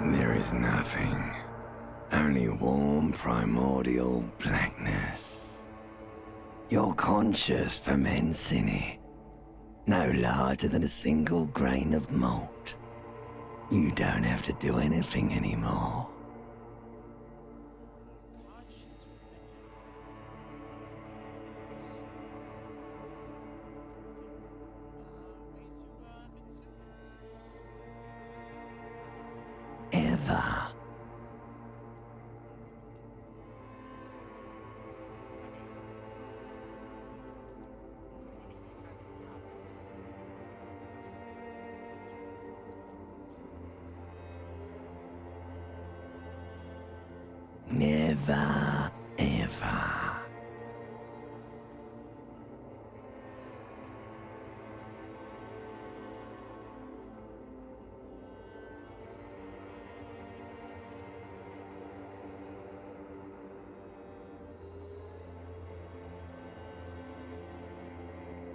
There is nothing. Only warm primordial blackness. Your conscious ferments in it. No larger than a single grain of malt. You don't have to do anything anymore. Ever. Never, ever.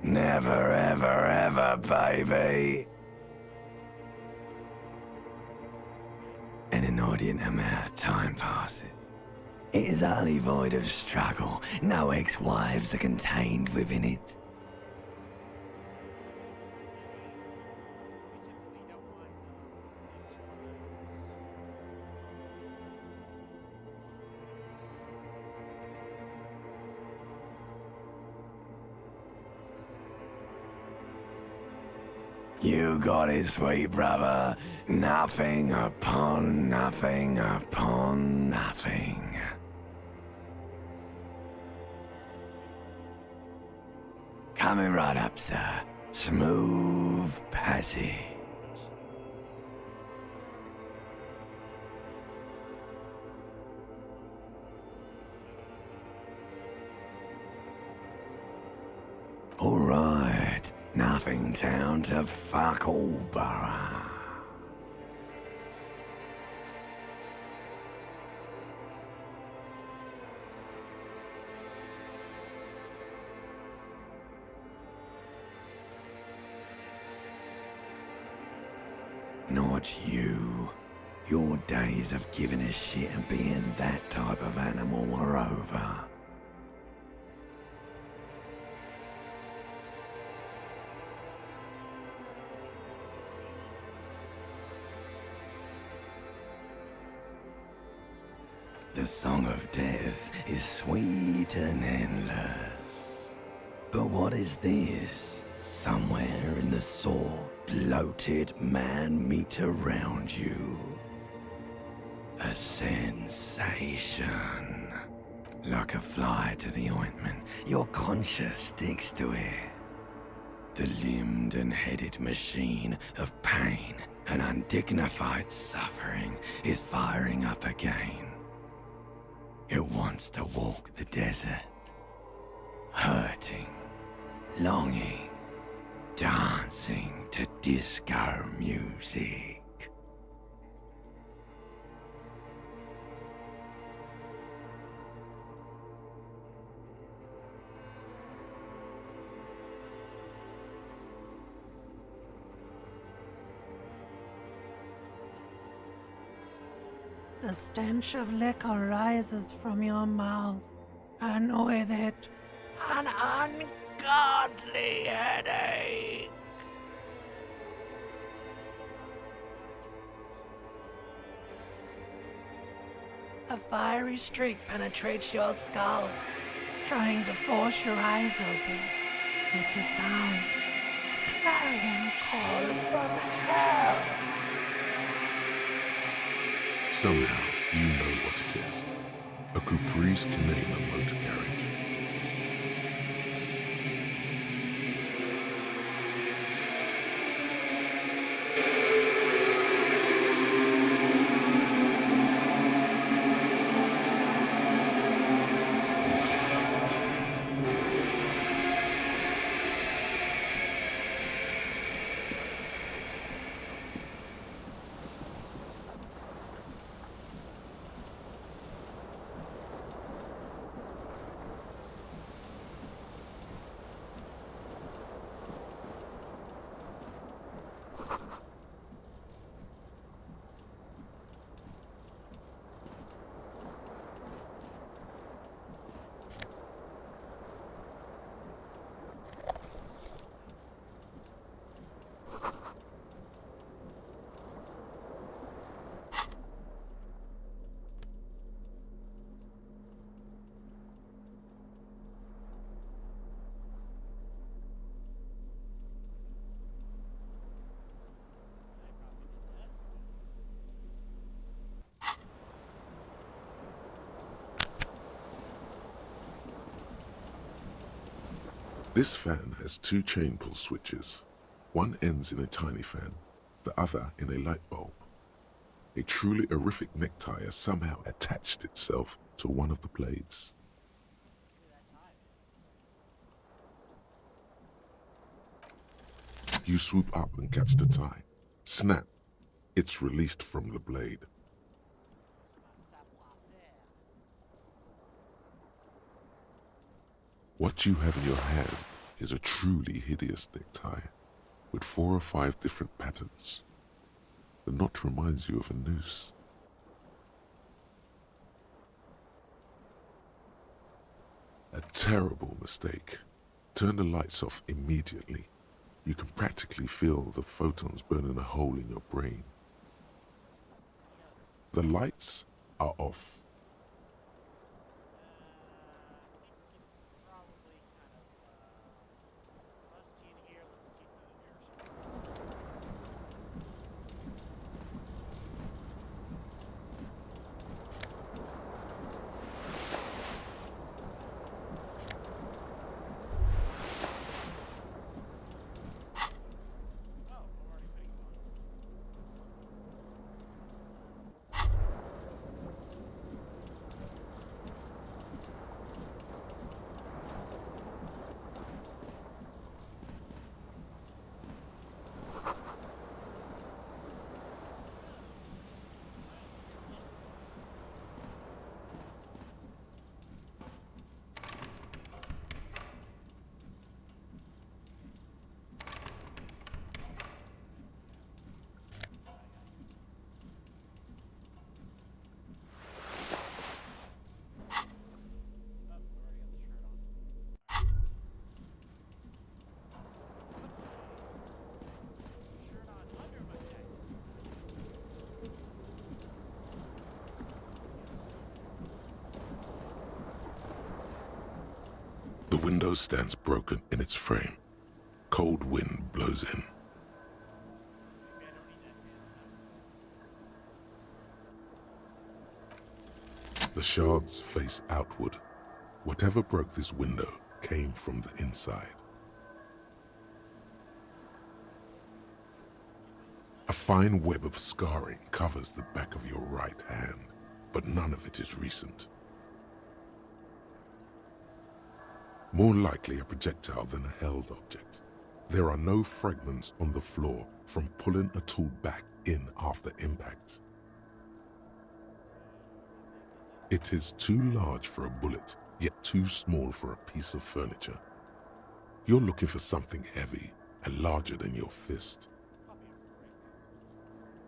Never, ever, ever, baby. An inordinate amount of time passes. It is utterly void of struggle. No ex-wives are contained within it. You got it, sweet brother. Nothing upon nothing upon nothing. Coming right up, sir. Smooth passage. All right. Nothing town to fuck all borough. Not you. Your days of giving a shit and being that type of animal are over. The song of death is sweet and endless. But what is this? Somewhere in the sore, bloated man meet around you. A sensation. Like a fly to the ointment, your conscience sticks to it. The limbed and headed machine of pain and undignified suffering is firing up again. It wants to walk the desert, hurting, longing, dancing to disco music. The stench of liquor rises from your mouth, and with it, an ungodly headache. A fiery streak penetrates your skull, trying to force your eyes open. It's a sound, a clarion call from hell. Somehow, you know what it is. A Caprice Canema motor carriage. This fan has two chain pull switches. One ends in a tiny fan, the other in a light bulb. A truly horrific necktie has somehow attached itself to one of the blades. You swoop up and catch the tie. Snap! It's released from the blade. What you have in your hand is a truly hideous necktie, with 4 or 5 different patterns. The knot reminds you of a noose. A terrible mistake. Turn the lights off immediately. You can practically feel the photons burning a hole in your brain. The lights are off. The window stands broken in its frame. Cold wind blows in. The shards face outward. Whatever broke this window came from the inside. A fine web of scarring covers the back of your right hand, but none of it is recent. More likely a projectile than a held object. There are no fragments on the floor from pulling a tool back in after impact. It is too large for a bullet, yet too small for a piece of furniture. You're looking for something heavy and larger than your fist.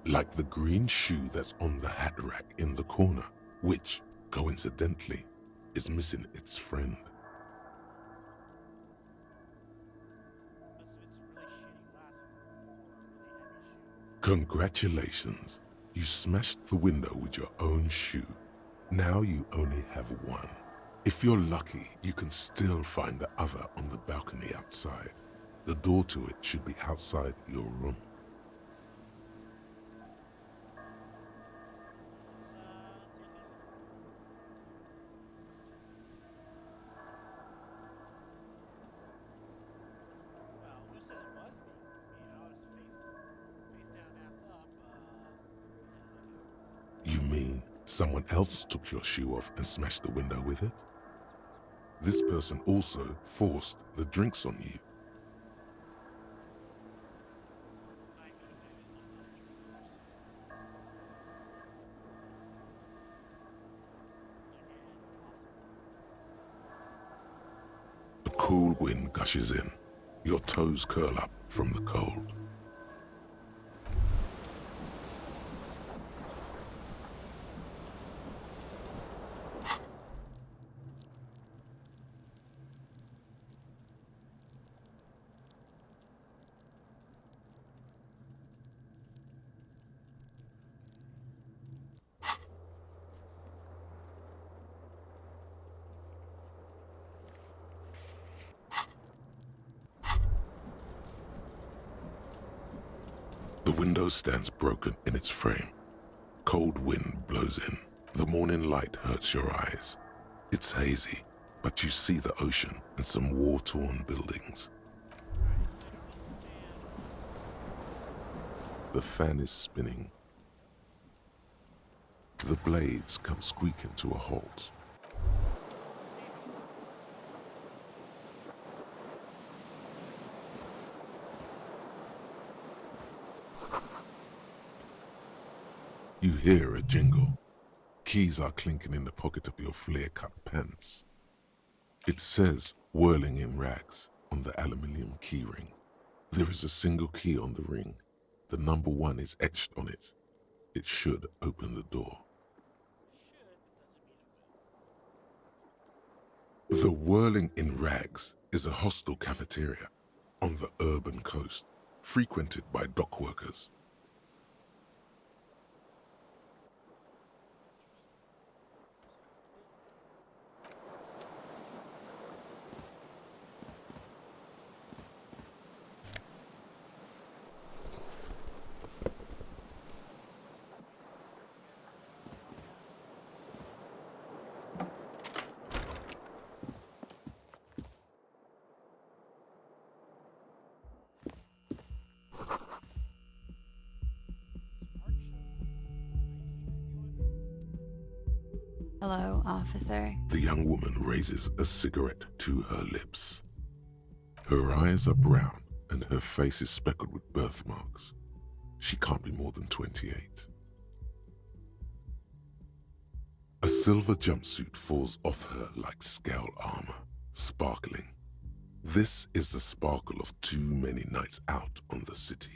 Like the green shoe that's on the hat rack in the corner, which, coincidentally, is missing its friend. Congratulations, you smashed the window with your own shoe. Now you only have one. If you're lucky, you can still find the other on the balcony outside. The door to it should be outside your room. You mean someone else took your shoe off and smashed the window with it? This person also forced the drinks on you. A cool wind gushes in. Your toes curl up from the cold. The window stands broken in its frame. Cold wind blows in. The morning light hurts your eyes. It's hazy. but you see the ocean and some war-torn buildings. The fan is spinning. The blades come squeaking to a halt. You hear a jingle. Keys are clinking in the pocket of your flare-cut pants. It says, whirling in rags, on the aluminium keyring. There is a single key on the ring. The number 1 is etched on it. It should open the door. The Whirling in Rags is a hostel cafeteria on the urban coast, frequented by dock workers. Hello, officer. The young woman raises a cigarette to her lips. Her eyes are brown and her face is speckled with birthmarks. She can't be more than 28. A silver jumpsuit falls off her like scale armor, sparkling. This is the sparkle of too many nights out on the city.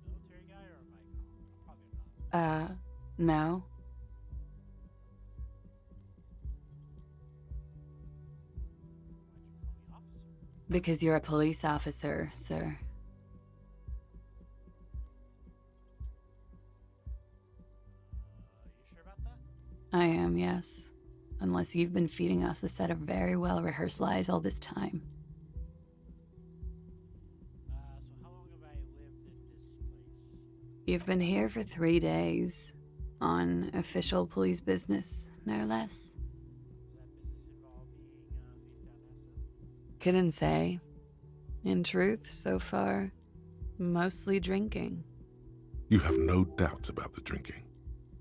Military guy or am I probably not? No. Why'd you call me officer? Because you're a police officer, sir. You sure about that? I am, yes. Unless you've been feeding us a set of very well-rehearsed lies all this time. So how long have I lived in this place? You've been here for 3 days. On official police business, no less. Does that business involve being face down acid? Couldn't say. In truth, so far, mostly drinking. You have no doubt about the drinking.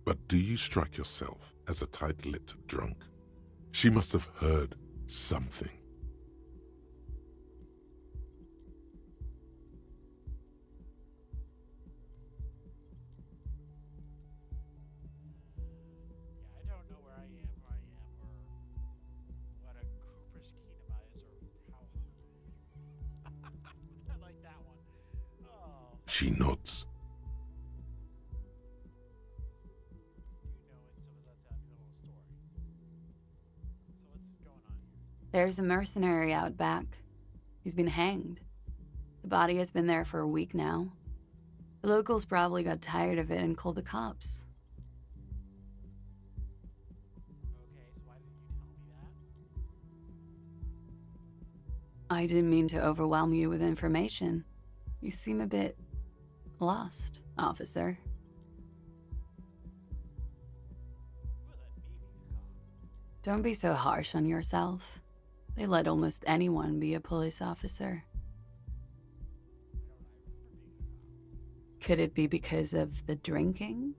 But do you strike yourself as a tight-lipped drunk? She must have heard something. Yeah, I don't know where I am, or what a Cooper's Keenum is, or how. I like that one. Oh. She nods. You know, and someone's not telling me the whole story. So what's going on here? There's a mercenary out back. He's been hanged. The body has been there for a week now. The locals probably got tired of it and called the cops. Okay, so why didn't you tell me that? I didn't mean to overwhelm you with information. You seem a bit lost, officer. Who let me be the cop? Don't be so harsh on yourself. They let almost anyone be a police officer. Why don't I remember being a cop? Could it be because of the drinking?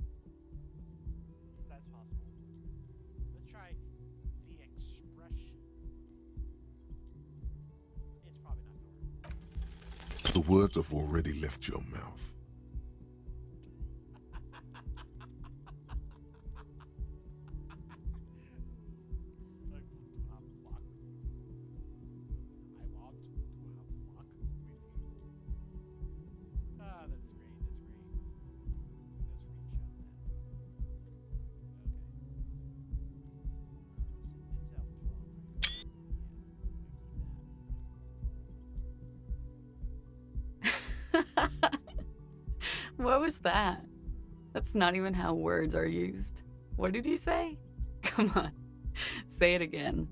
That's possible. Let's try the expression. It's probably not gonna work. The words have already left your mouth. Like, to have luck with you. I want to have luck with you. Ah, that's great. That's great. No screenshot that. Okay. Itself is wrong. Yeah, keep that. What was that? That's not even how words are used. What did you say? Come on, say it again.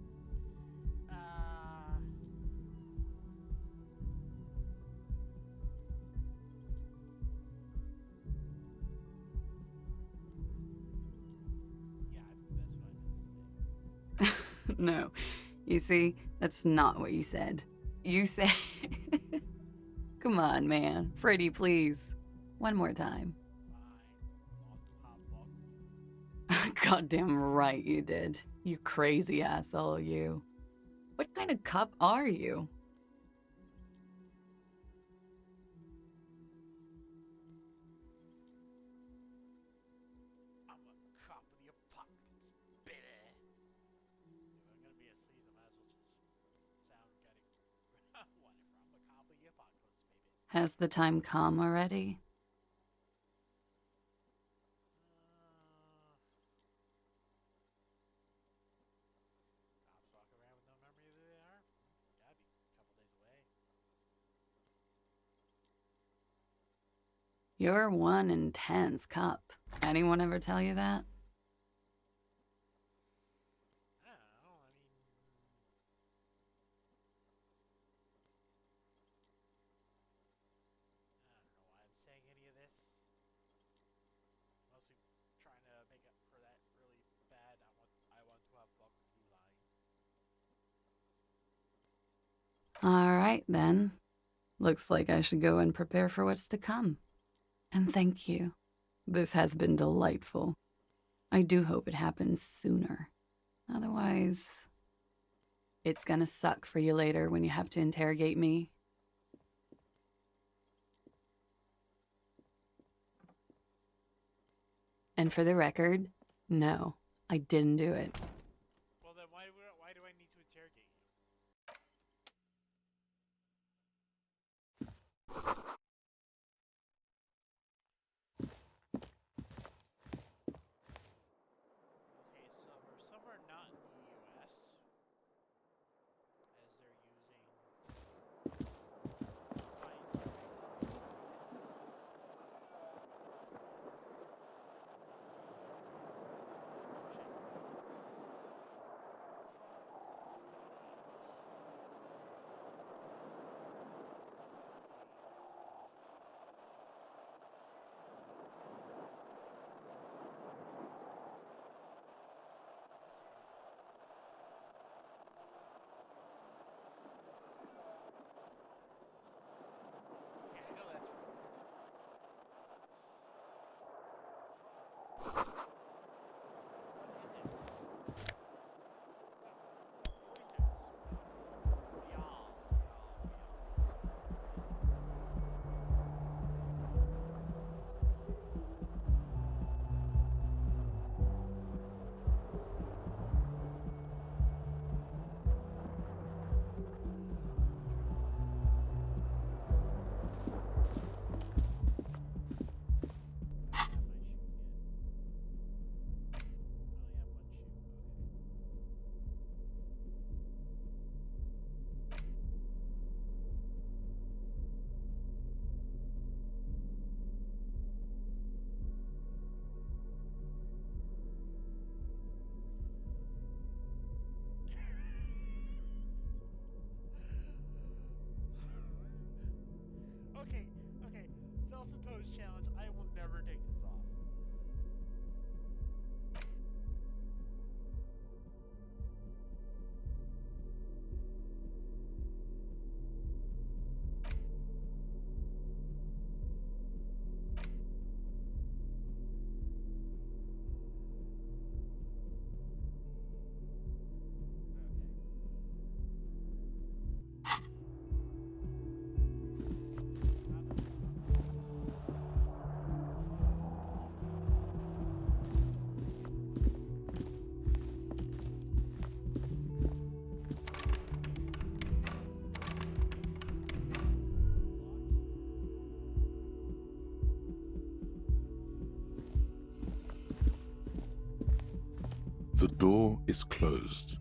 No. You see, that's not what you said. You said... Come on, man. Freddy, please. One more time. Goddamn right you did. You crazy asshole, you. What kind of cup are you? I'm a cop of the apocalypse, baby. If I'm gonna be asleep, I might as well just sound getting whatever. I'm a cop of the apocalypse, baby. Has the time come already? Cops walk around with no memory of who they are? Gotta be a couple days away. You're one intense cup. Anyone ever tell you that? I don't know. I mean, I don't know why I'm saying any of this. Mostly trying to make up for that really bad I want to have fuck with you line. All right, then. Looks like I should go and prepare for what's to come. And thank you. This has been delightful. I do hope it happens sooner. Otherwise, it's gonna suck for you later when you have to interrogate me. And for the record, no, I didn't do it. Well, then why do I need to interrogate you? Okay, so we're somewhere not in the U.S. as they're using scientific Okay, I know that's real. What is it? Okay, okay. Self-imposed challenge. I will never take this off. The door is closed.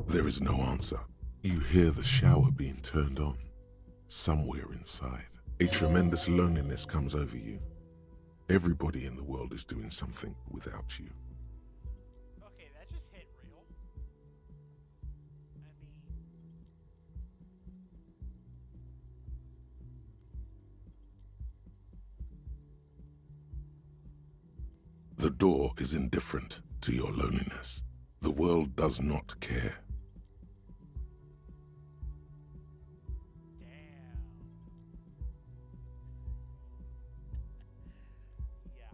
There is no answer. You hear the shower being turned on. Somewhere inside, a tremendous loneliness comes over you. Everybody in the world is doing something without you. Okay, that just hit real. I mean, The door is indifferent to your loneliness. The world does not care. Damn. Yeah.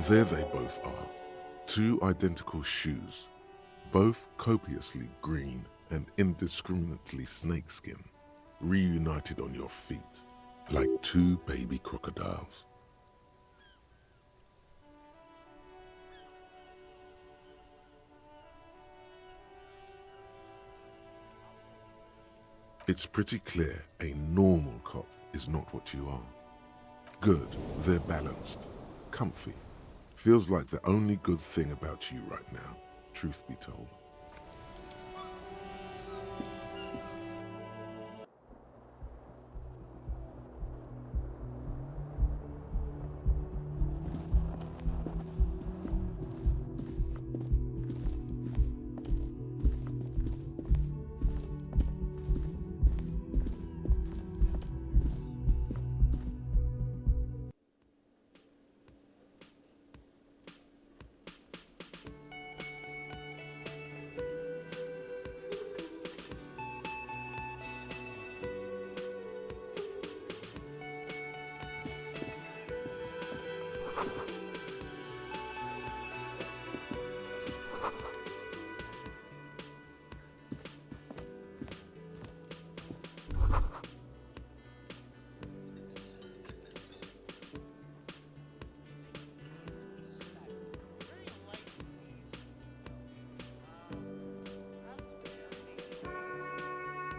There they both are, two identical shoes, both copiously green and indiscriminately snakeskin, reunited on your feet, like two baby crocodiles. It's pretty clear a normal cop is not what you are. Good, they're balanced, comfy. Feels like the only good thing about you right now, truth be told.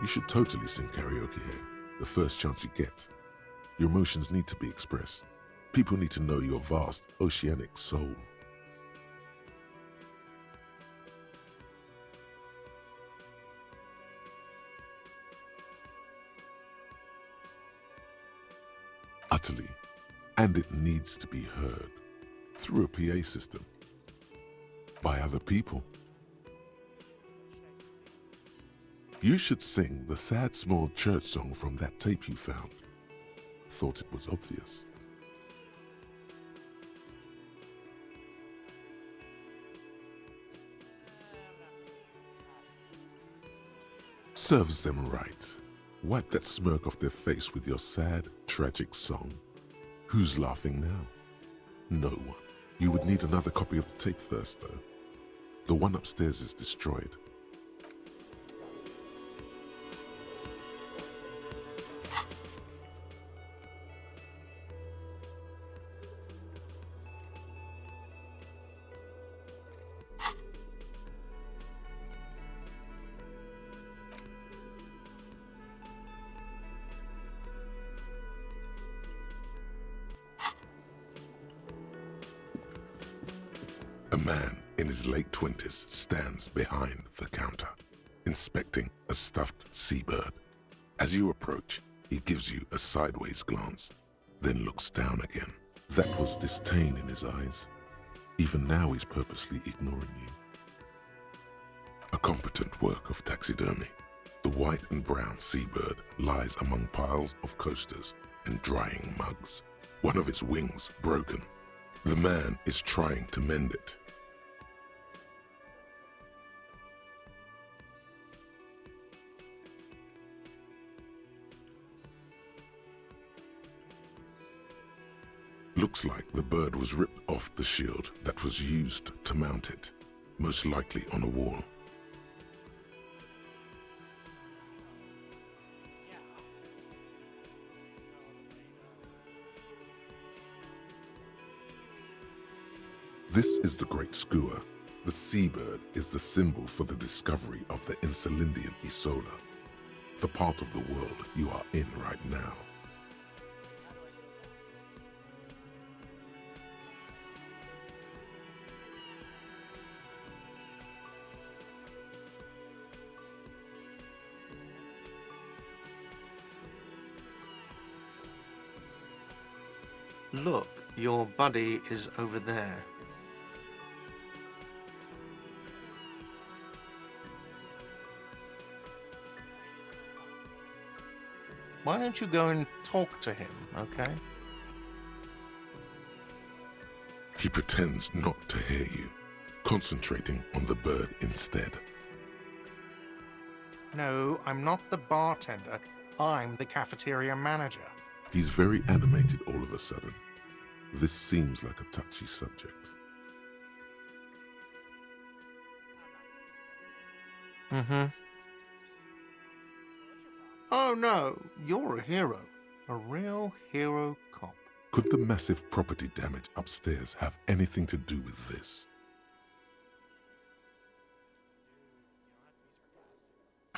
You should totally sing karaoke here, the first chance you get. Your emotions need to be expressed. People need to know your vast, oceanic soul. Utterly, and it needs to be heard through a PA system by other people. You should sing the sad small church song from that tape you found. Thought it was obvious. Serves them right. Wipe that smirk off their face with your sad, tragic song. Who's laughing now? No one. You would need another copy of the tape first, though. The one upstairs is destroyed. A man in his late 20s stands behind the counter, inspecting a stuffed seabird. As you approach, he gives you a sideways glance, then looks down again. That was disdain in his eyes. Even now he's purposely ignoring you. A competent work of taxidermy. The white and brown seabird lies among piles of coasters and drying mugs. One of its wings broken. The man is trying to mend it. Looks like the bird was ripped off the shield that was used to mount it, most likely on a wall. This is the Great Skua. The seabird is the symbol for the discovery of the Insulindian Isola, the part of the world you are in right now. Look, your buddy is over there. Why don't you go and talk to him, okay? He pretends not to hear you, concentrating on the bird instead. No, I'm not the bartender. I'm the cafeteria manager. He's very animated all of a sudden. This seems like a touchy subject. Mm-hmm. Oh no, you're a hero. A real hero cop. Could the massive property damage upstairs have anything to do with this?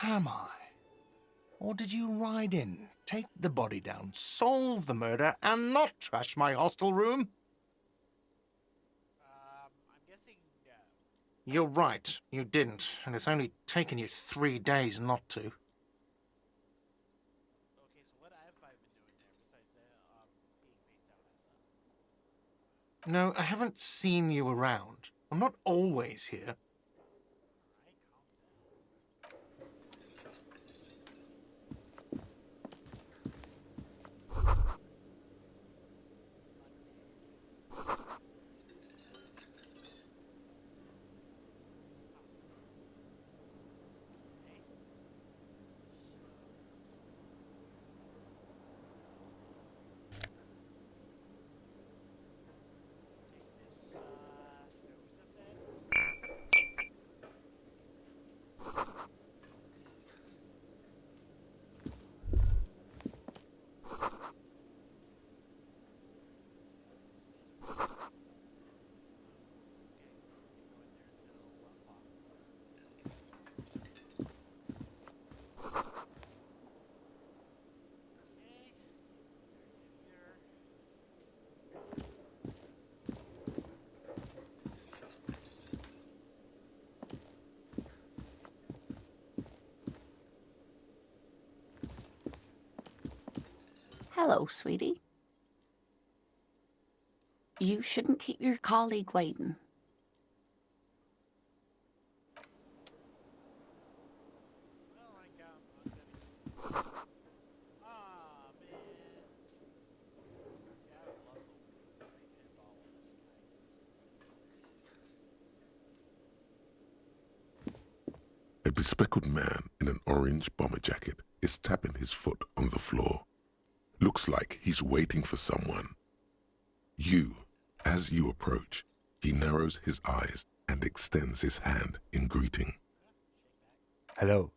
Am I? Or did you ride in, take the body down, solve the murder, and not trash my hostel room? I'm guessing no. You're right, you didn't, and it's only taken you 3 days not to. Okay, so what have I been doing there besides being faced out No, I haven't seen you around. I'm not always here. Alright, calm down. Take this nose of it. Hello, sweetie. You shouldn't keep your colleague waiting. Well, I'm gonna. Ah, man. See, I would love to make pinball on this guy. A bespectacled man in an orange bomber jacket is tapping his foot on the floor. Looks like he's waiting for someone. As you approach, he narrows his eyes and extends his hand in greeting. Hello,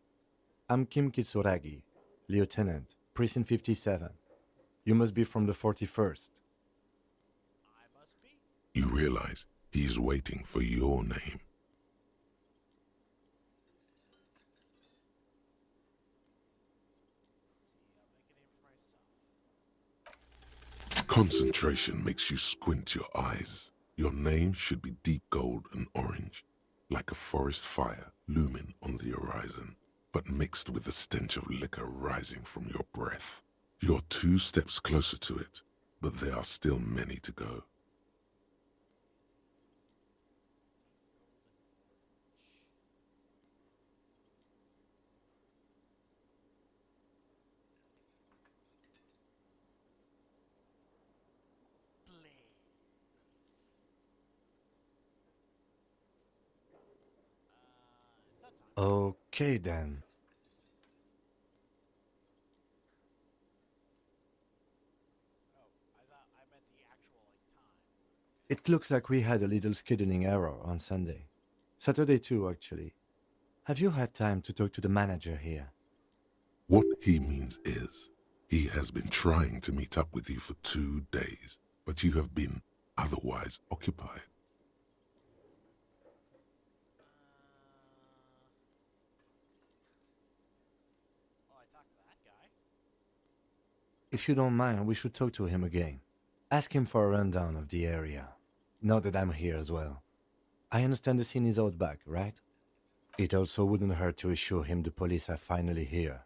I'm Kim Kitsuragi, Lieutenant, Precinct 57. You must be from the 41st. I must be. You realize he's waiting for your name. Concentration makes you squint your eyes. Your name should be deep gold and orange, like a forest fire looming on the horizon, but mixed with the stench of liquor rising from your breath. You're 2 steps closer to it, but there are still many to go. Okay then. I thought I meant the actual time. It looks like we had a little scheduling error on Sunday. Saturday too, actually. Have you had time to talk to the manager here? What he means is, he has been trying to meet up with you for 2 days, but you have been otherwise occupied. If you don't mind, we should talk to him again. Ask him for a rundown of the area. Now that I'm here as well. I understand the scene is out back, right? It also wouldn't hurt to assure him the police are finally here.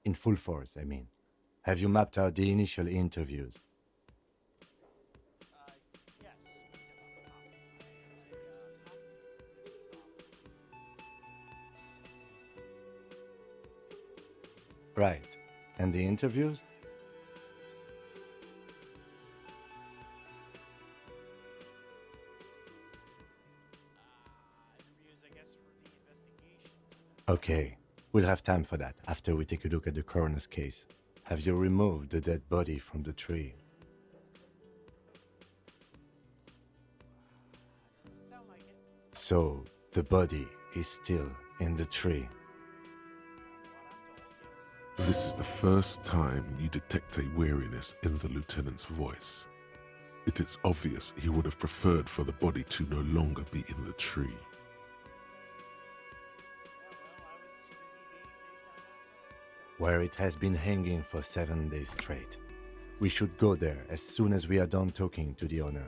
In full force, I mean. Have you mapped out the initial interviews? Yes, we can Right. And the interviews? interviews, I guess, for the investigations. Okay. We'll have time for that after we take a look at the coroner's case. Have you removed the dead body from the tree? Doesn't sound like it. So, the body is still in the tree. This is the first time you detect a weariness in the lieutenant's voice. It is obvious he would have preferred for the body to no longer be in the tree. Where it has been hanging for 7 days straight. We should go there as soon as we are done talking to the owner.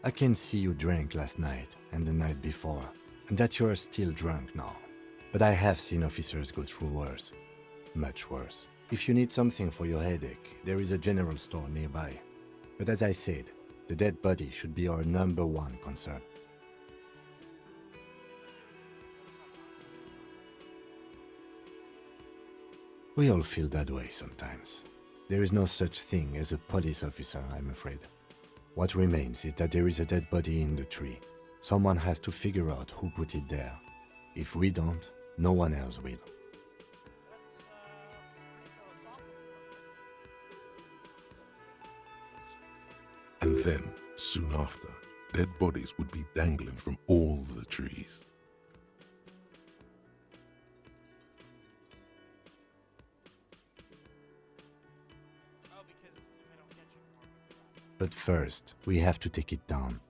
I can see you drank last night and the night before, and that you are still drunk now. But I have seen officers go through worse. Much worse. If you need something for your headache, there is a general store nearby. But as I said, the dead body should be our #1 concern. We all feel that way sometimes. There is no such thing as a police officer, I'm afraid. What remains is that there is a dead body in the tree. Someone has to figure out who put it there. If we don't, no one else will. And then, soon after, dead bodies would be dangling from all the trees. Oh, because if I don't catch it, more people die. But first, we have to take it down.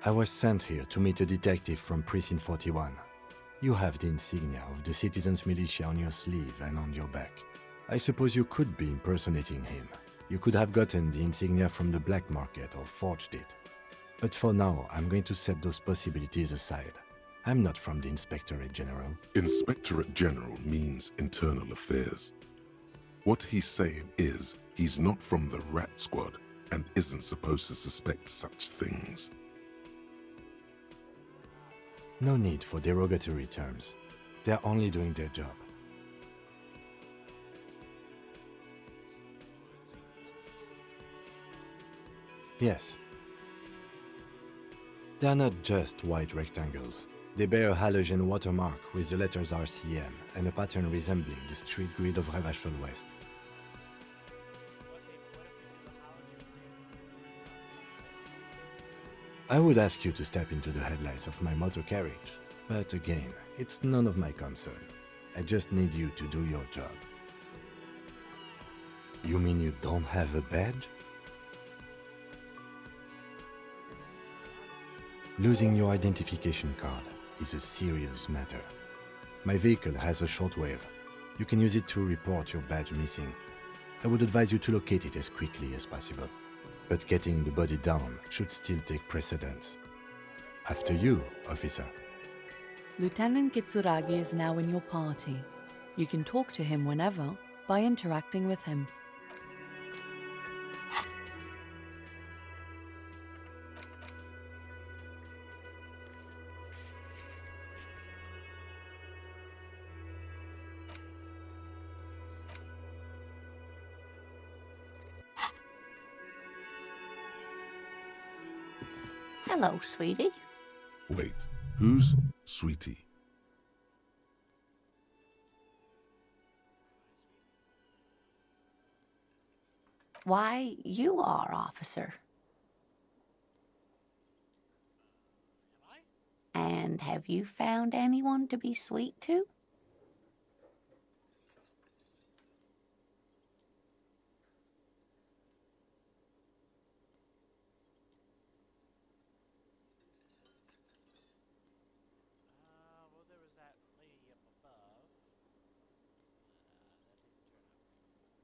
I was sent here to meet a detective from Precinct 41. You have the insignia of the Citizens Militia on your sleeve and on your back. I suppose you could be impersonating him. You could have gotten the insignia from the black market or forged it. But for now, I'm going to set those possibilities aside. I'm not from the Inspectorate General. Inspectorate General means internal affairs. What he's saying is he's not from the Rat Squad and isn't supposed to suspect such things. No need for derogatory terms. They're only doing their job. Yes. They're not just white rectangles. They bear a halogen watermark with the letters RCM and a pattern resembling the street grid of Revachol West. I would ask you to step into the headlights of my motor carriage, but again, it's none of my concern. I just need you to do your job. You mean you don't have a badge? Losing your identification card is a serious matter. My vehicle has a shortwave. You can use it to report your badge missing. I would advise you to locate it as quickly as possible. But getting the body down should still take precedence. After you, officer. Lieutenant Kitsuragi is now in your party. You can talk to him whenever by interacting with him. Hello, sweetie. Wait, who's Sweetie? Why, you are, officer. And have you found anyone to be sweet to?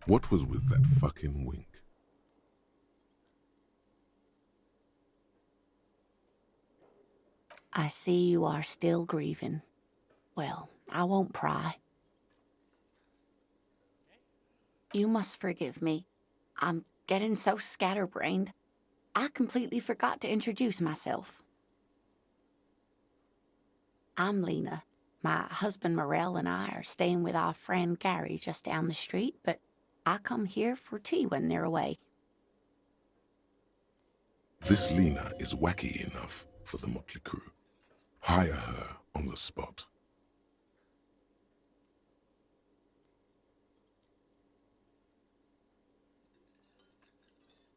What was with that fucking wink? I see you are still grieving. Well, I won't pry. You must forgive me. I'm getting so scatterbrained. I completely forgot to introduce myself. I'm Lena. My husband Morel and I are staying with our friend Gary just down the street, but I come here for tea when they're away. This Lena is wacky enough for the motley crew. Hire her on the spot.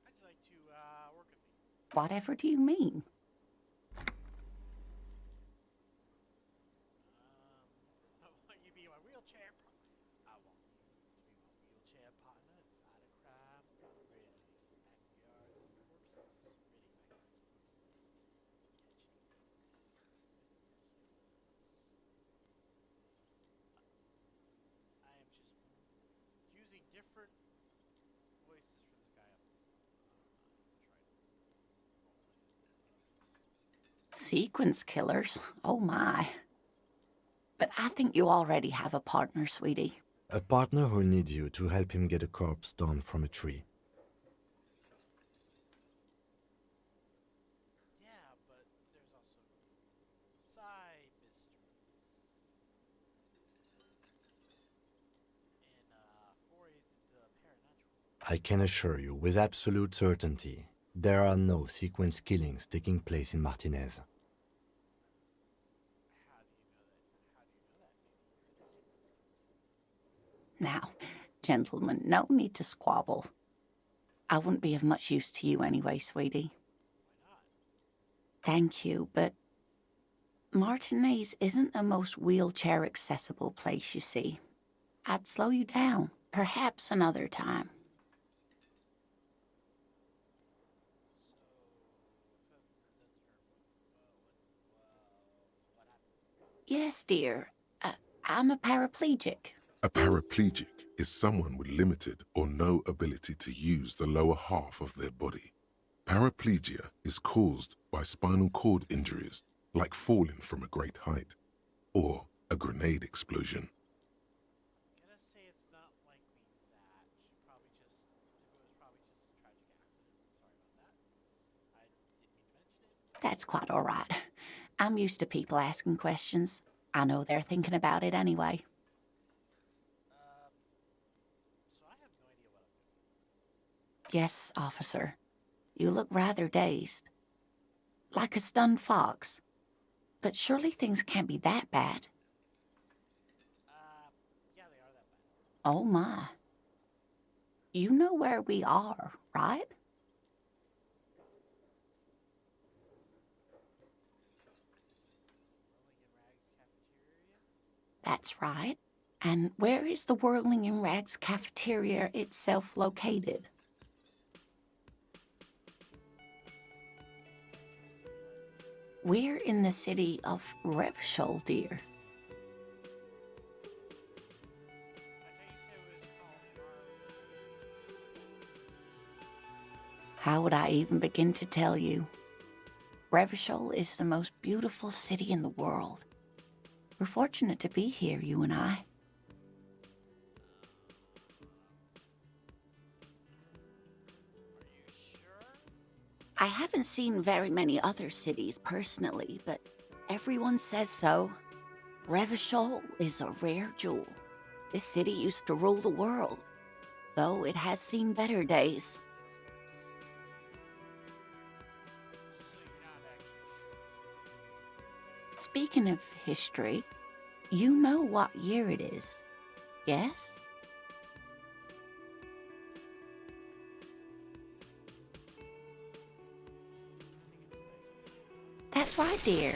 How'd you like to work with me? Whatever do you mean? You be my wheelchair I want you to be my wheelchair partner in fight a crime, ready to leave backyards and corpses, ready backyards and corpses, I am just using different voices for this guy up. Sequence killers? Oh my. But I think you already have a partner, sweetie. A partner who needs you to help him get a corpse down from a tree. Yeah, but there's also side mysteries and forays into paranormal. I can assure you with absolute certainty, there are no sequence killings taking place in Martinez. How do you know that? How do you know that? Now, gentlemen, no need to squabble. I wouldn't be of much use to you anyway, sweetie. Why not? Thank you, but Martinez isn't the most wheelchair-accessible place, you see. I'd slow you down, perhaps another time. Yes, dear. I'm a paraplegic. A paraplegic is someone with limited or no ability to use the lower half of their body. Paraplegia is caused by spinal cord injuries, like falling from a great height, or a grenade explosion. I'm gonna say it's not likely that. It was probably just a tragic accident. Sorry about that. I didn't mean to mention it. That's quite all right. I'm used to people asking questions. I know they're thinking about it anyway. So I have no idea what I'm doing. Yes, officer. You look rather dazed. Like a stunned fox. But surely things can't be that bad. Yeah, they are that bad. Oh my. You know where we are, right? That's right. And where is the Whirling in Rags cafeteria itself located? We're in the city of Revachol, dear. How would I even begin to tell you? Revachol is the most beautiful city in the world. We're fortunate to be here, you and I. I haven't seen very many other cities personally, but everyone says so. Revachol is a rare jewel. This city used to rule the world, though it has seen better days. Speaking of history, you know what year it is, yes? That's right, dear.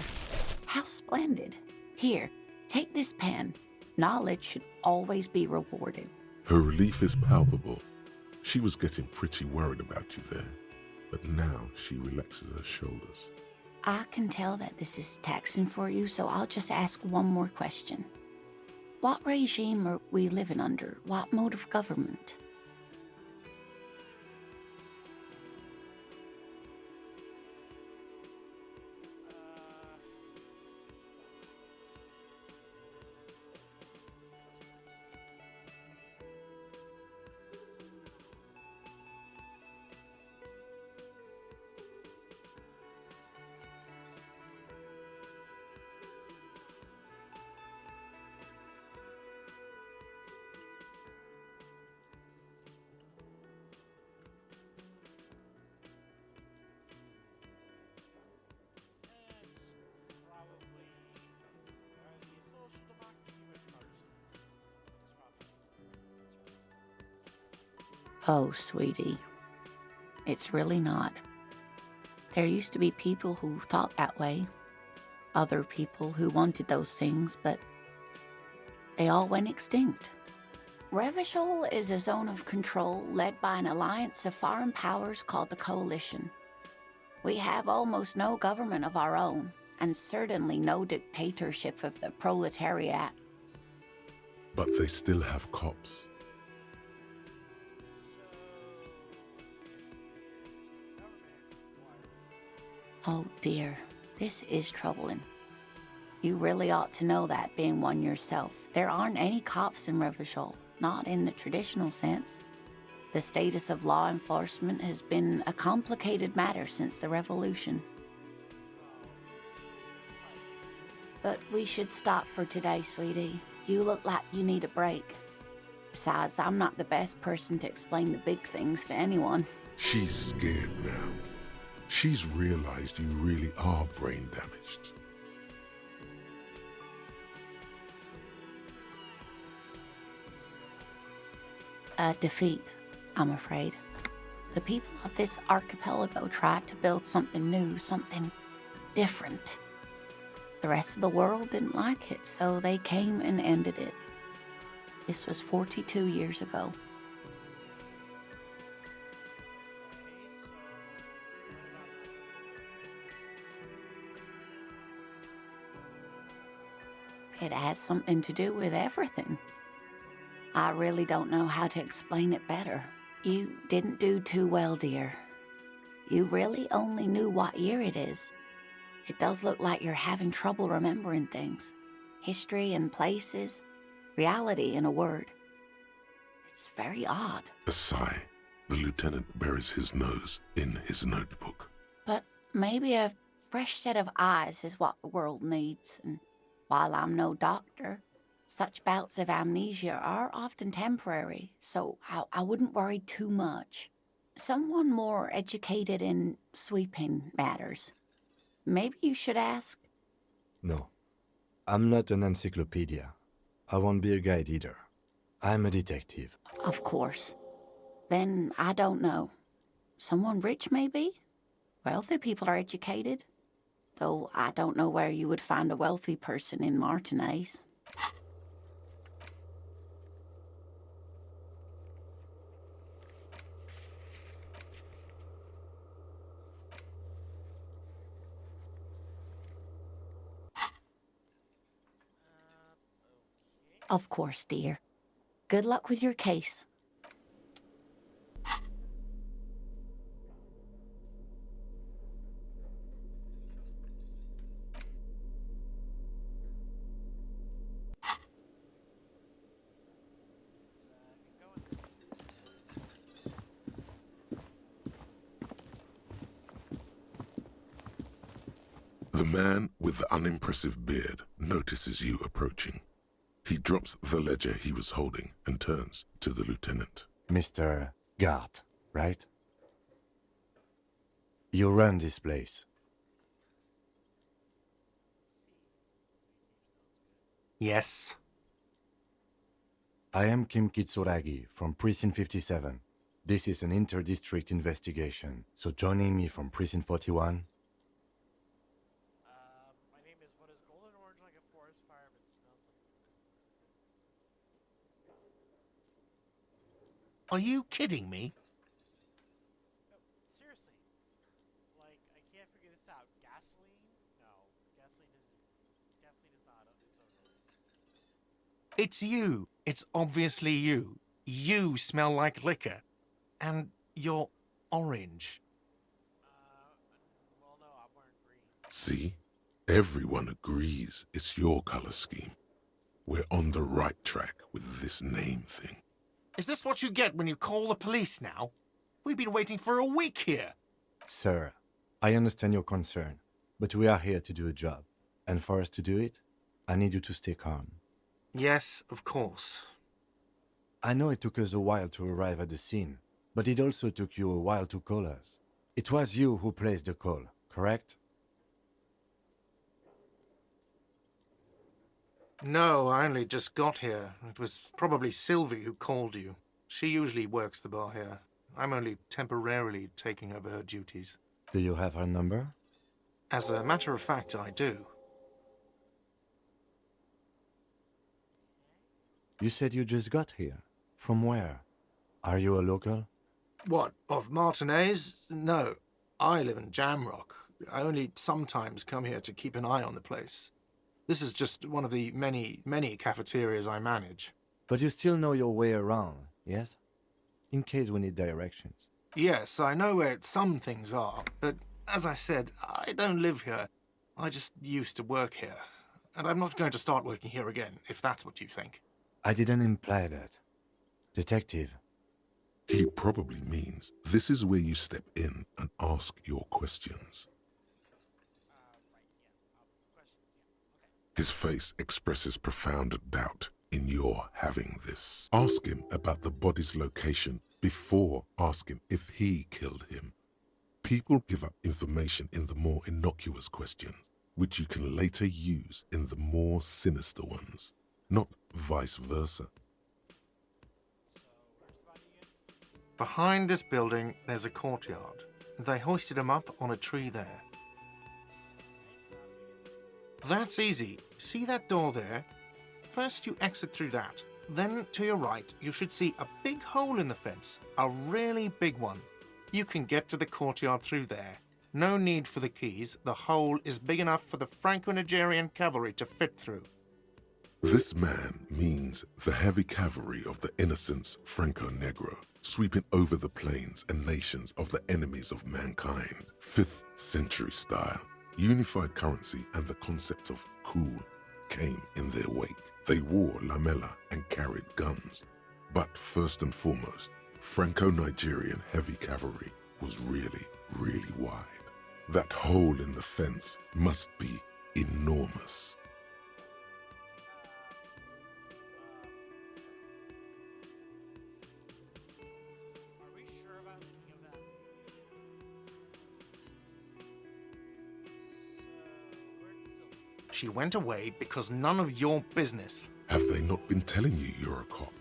How splendid. Here, take this pen. Knowledge should always be rewarded. Her relief is palpable. She was getting pretty worried about you there, but now she relaxes her shoulders. I can tell that this is taxing for you, so I'll just ask one more question. What regime are we living under? What mode of government? Oh, sweetie, it's really not. There used to be people who thought that way. Other people who wanted those things, but they all went extinct. Revachol is a zone of control led by an alliance of foreign powers called the Coalition. We have almost no government of our own, and certainly no dictatorship of the proletariat. But they still have cops. Oh dear, this is troubling. You really ought to know that, being one yourself. There aren't any cops in Revachol, not in the traditional sense. The status of law enforcement has been a complicated matter since the revolution. But we should stop for today, sweetie. You look like you need a break. Besides, I'm not the best person to explain the big things to anyone. She's scared now. She's realized you really are brain damaged. A defeat, I'm afraid. The people of this archipelago tried to build something new, something different. The rest of the world didn't like it, so they came and ended it. This was 42 years ago. It has something to do with everything. I really don't know how to explain it better. You didn't do too well, dear. You really only knew what year it is. It does look like you're having trouble remembering things. History and places. Reality, in a word. It's very odd. A sigh. The lieutenant buries his nose in his notebook. But maybe a fresh set of eyes is what the world needs. And while I'm no doctor, such bouts of amnesia are often temporary, so I wouldn't worry too much. Someone more educated in sweeping matters. Maybe you should ask. No, I'm not an encyclopedia. I won't be a guide either. I'm a detective. Of course. Then I don't know. Someone rich, maybe? Wealthy people are educated. Though I don't know where you would find a wealthy person in Martinez. Of course, dear. Good luck with your case. The man with the unimpressive beard notices you approaching. He drops the ledger he was holding and turns to the lieutenant. Mr. Gart, right? You run this place. Yes. I am Kim Kitsuragi from Precinct 57. This is an inter-district investigation, so joining me from Precinct 41... My name is what is golden orange like a forest fire, but smells like... Are you kidding me? No, seriously. Like, I can't figure this out. Gasoline? No. Gasoline is not its odorless. It's you. It's obviously you. You smell like liquor. And you're orange. Well, no, I'm wearing green. See? Everyone agrees it's your color scheme. We're on the right track with this name thing. Is this what you get when you call the police now? We've been waiting for a week here. Sir, I understand your concern, but we are here to do a job. And for us to do it, I need you to stay calm. Yes, of course. I know it took us a while to arrive at the scene, but it also took you a while to call us. It was you who placed the call, correct? No, I only just got here. It was probably Sylvie who called you. She usually works the bar here. I'm only temporarily taking over her duties. Do you have her number? As a matter of fact, I do. You said you just got here. From where? Are you a local? What, of Martinez? No. I live in Jamrock. I only sometimes come here to keep an eye on the place. This is just one of the many cafeterias I manage. But you still know your way around, yes? In case we need directions. Yes, I know where some things are, but as I said, I don't live here. I just used to work here. And I'm not going to start working here again, if that's what you think. I didn't imply that. Detective. He probably means this is where you step in and ask your questions. His face expresses profound doubt in your having this. Ask him about the body's location before asking if he killed him. People give up information in the more innocuous questions, which you can later use in the more sinister ones, not vice versa. Behind this building, there's a courtyard. They hoisted him up on a tree there. That's easy. See that door there? First you exit through that. Then to your right, you should see a big hole in the fence. A really big one. You can get to the courtyard through there. No need for the keys. The hole is big enough for the Franco-Nigerian cavalry to fit through. This man means the heavy cavalry of the innocents Franco-Negro, sweeping over the plains and nations of the enemies of mankind. 5th century style. Unified currency and the concept of cool came in their wake. They wore lamella and carried guns. But first and foremost, Franco-Nigerian heavy cavalry was really wide. That hole in the fence must be enormous. Are we sure about any of that? So, where did Sylvie? She went away because none of your business. Have they not been telling you you're a cop?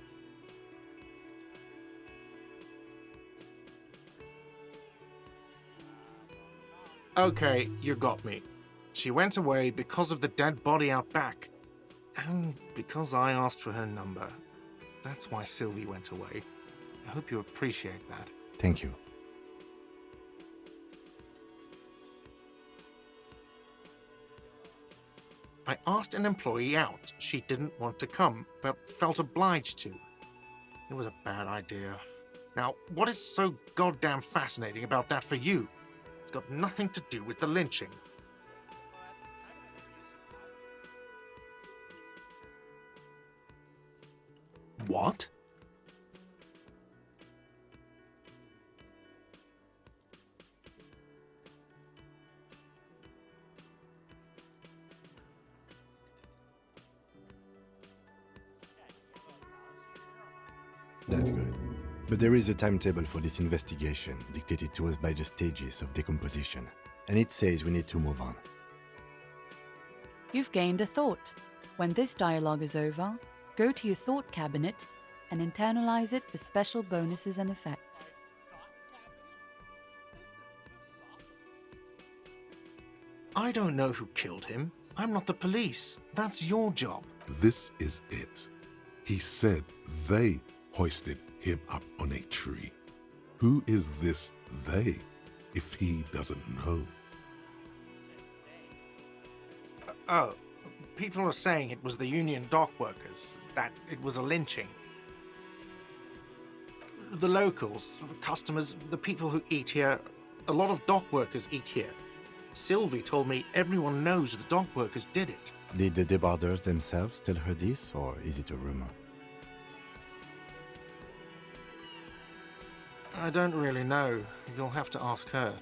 Okay, you got me. She went away because of the dead body out back. And because I asked for her number. That's why Sylvie went away. I hope you appreciate that. Thank you. I asked an employee out. She didn't want to come, but felt obliged to. It was a bad idea. Now, what is so goddamn fascinating about that for you? It's got nothing to do with the lynching. What? That's good. But there is a timetable for this investigation, dictated to us by the stages of decomposition. And it says we need to move on. You've gained a thought. When this dialogue is over, go to your thought cabinet and internalize it for special bonuses and effects. I don't know who killed him. I'm not the police. That's your job. This is it. He said they hoisted him up on a tree. Who is this they, if he doesn't know? Oh, people are saying it was the union dock workers, that it was a lynching. The locals, customers, the people who eat here, a lot of dock workers eat here. Sylvie told me everyone knows the dock workers did it. Did the debarders themselves tell her this, or is it a rumor? I don't really know. You'll have to ask her.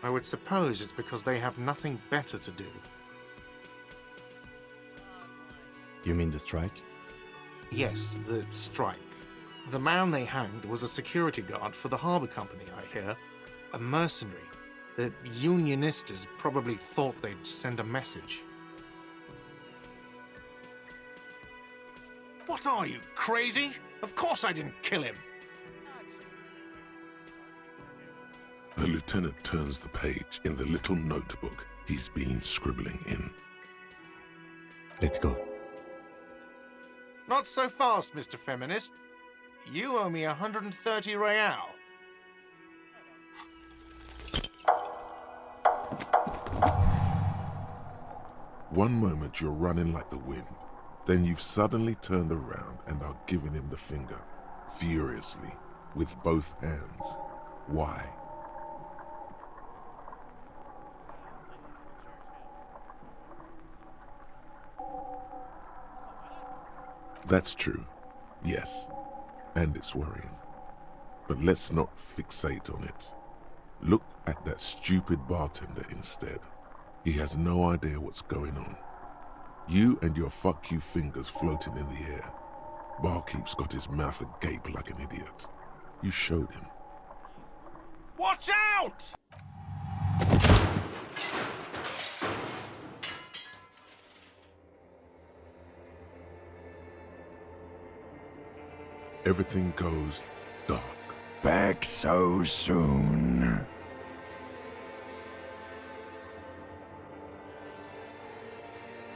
I would suppose it's because they have nothing better to do. You mean the strike? Yes, the strike. The man they hanged was a security guard for the harbour company, I hear. A mercenary. The unionistas probably thought they'd send a message. What are you, crazy? Of course I didn't kill him. The lieutenant turns the page in the little notebook he's been scribbling in. Let's go. Not so fast, Mr. Feminist. You owe me 130 real. One moment you're running like the wind, then you've suddenly turned around and are giving him the finger, furiously, with both hands. Why? That's true, yes, and it's worrying. But let's not fixate on it. Look at that stupid bartender instead. He has no idea what's going on. You and your fuck you fingers floating in the air. Barkeep's got his mouth agape like an idiot. You showed him. Watch out! Everything goes dark. Back so soon.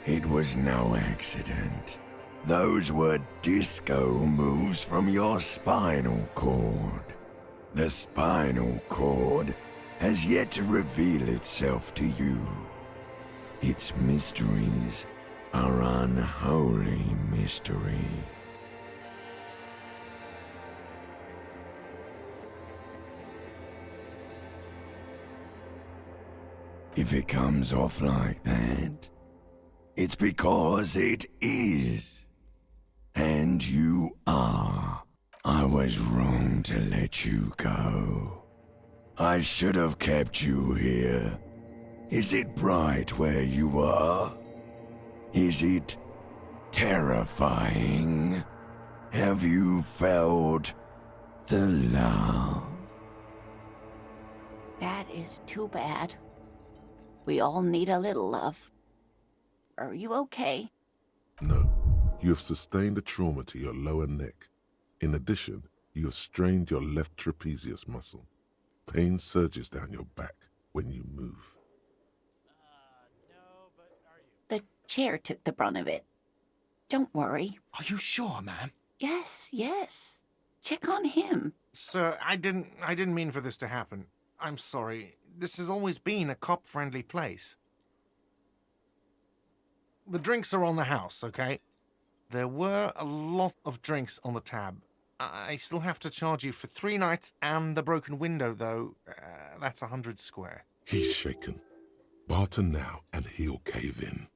It was no accident. Those were disco moves from your spinal cord. The spinal cord has yet to reveal itself to you. Its mysteries are unholy mysteries. If it comes off like that, it's because it is. And you are. I was wrong to let you go. I should have kept you here. Is it bright where you are? Is it terrifying? Have you felt the love? That is too bad. We all need a little love. Are you okay? No, you have sustained a trauma to your lower neck. In addition, you have strained your left trapezius muscle. Pain surges down your back when you move. No, but are you? The chair took the brunt of it. Don't worry. Are you sure, ma'am? Yes, yes. Check on him. Sir, I didn't mean for this to happen. I'm sorry. This has always been a cop-friendly place. The drinks are on the house, okay? There were a lot of drinks on the tab. I still have to charge you for 3 nights and the broken window, though. That's 100 square. He's shaken. Barter now and he'll cave in.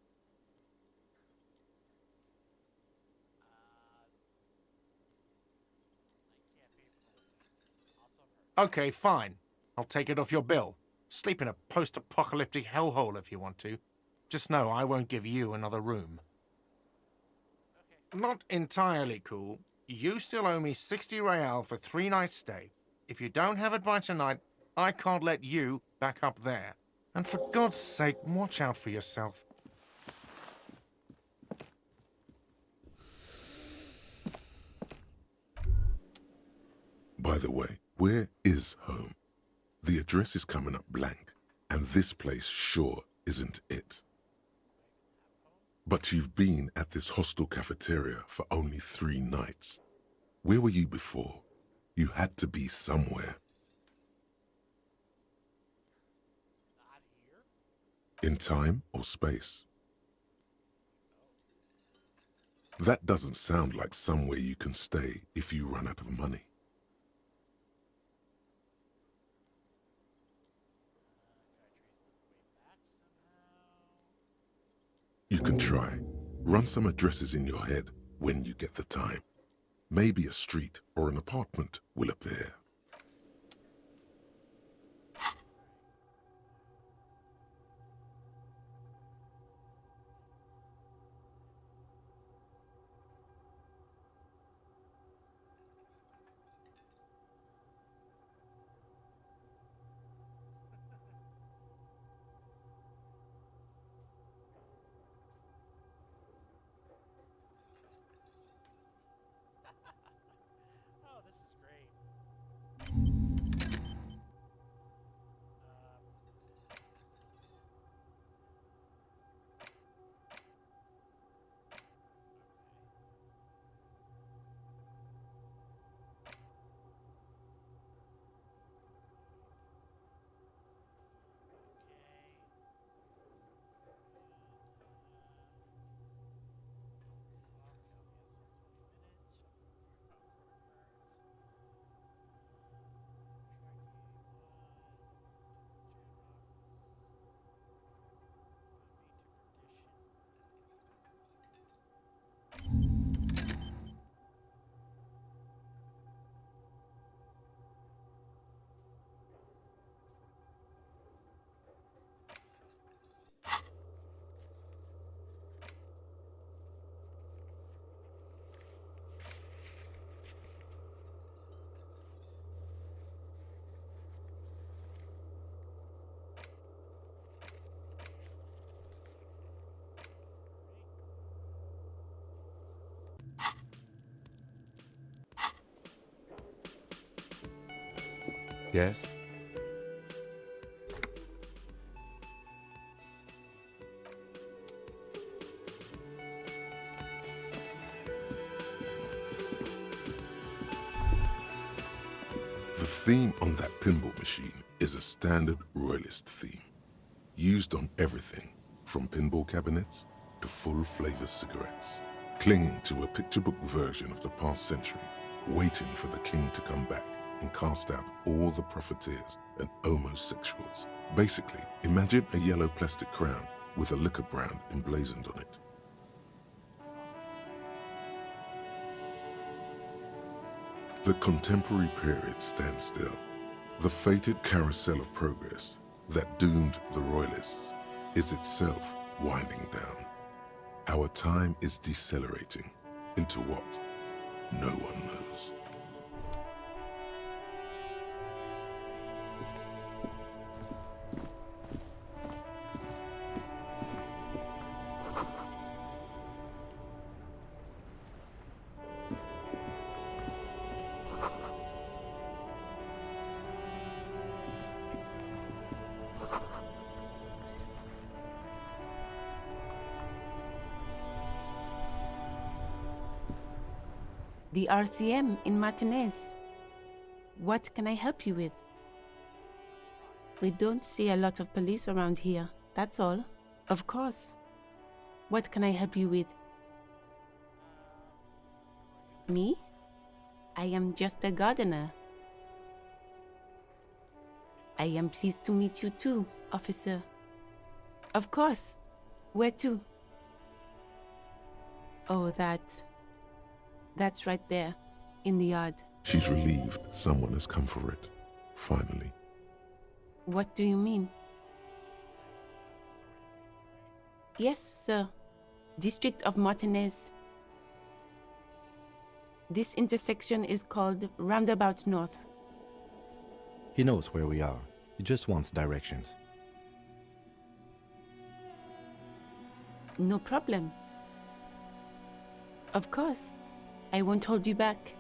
I can't pay for the window. Also, Okay, fine. I'll take it off your bill. Sleep in a post-apocalyptic hellhole if you want to. Just know I won't give you another room. Not entirely cool. You still owe me 60 real for 3 nights stay. If you don't have it by tonight, I can't let you back up there. And for God's sake, watch out for yourself. By the way, where is home? The address is coming up blank, and this place sure isn't it. But you've been at this hostel cafeteria for only 3 nights. Where were you before? You had to be somewhere. not here? In time or space? That doesn't sound like somewhere you can stay if you run out of money. You can try. Run some addresses in your head when you get the time. Maybe a street or an apartment will appear. Yes? The theme on that pinball machine is a standard royalist theme, used on everything from pinball cabinets to full-flavor cigarettes, clinging to a picture-book version of the past century, waiting for the king to come back and cast out all the profiteers and homosexuals. Basically, imagine a yellow plastic crown with a liquor brand emblazoned on it. The contemporary period stands still. The fated carousel of progress that doomed the royalists is itself winding down. Our time is decelerating into what no one knows. The RCM in Martinez. What can I help you with? We don't see a lot of police around here, that's all. Of course. What can I help you with? Me? I am just a gardener. I am pleased to meet you too, officer. Of course. Where to? Oh, that's right there, in the yard. She's relieved someone has come for it, finally. What do you mean? Yes, sir. District of Martinez. This intersection is called Roundabout North. He knows where we are. He just wants directions. No problem. Of course. I won't hold you back.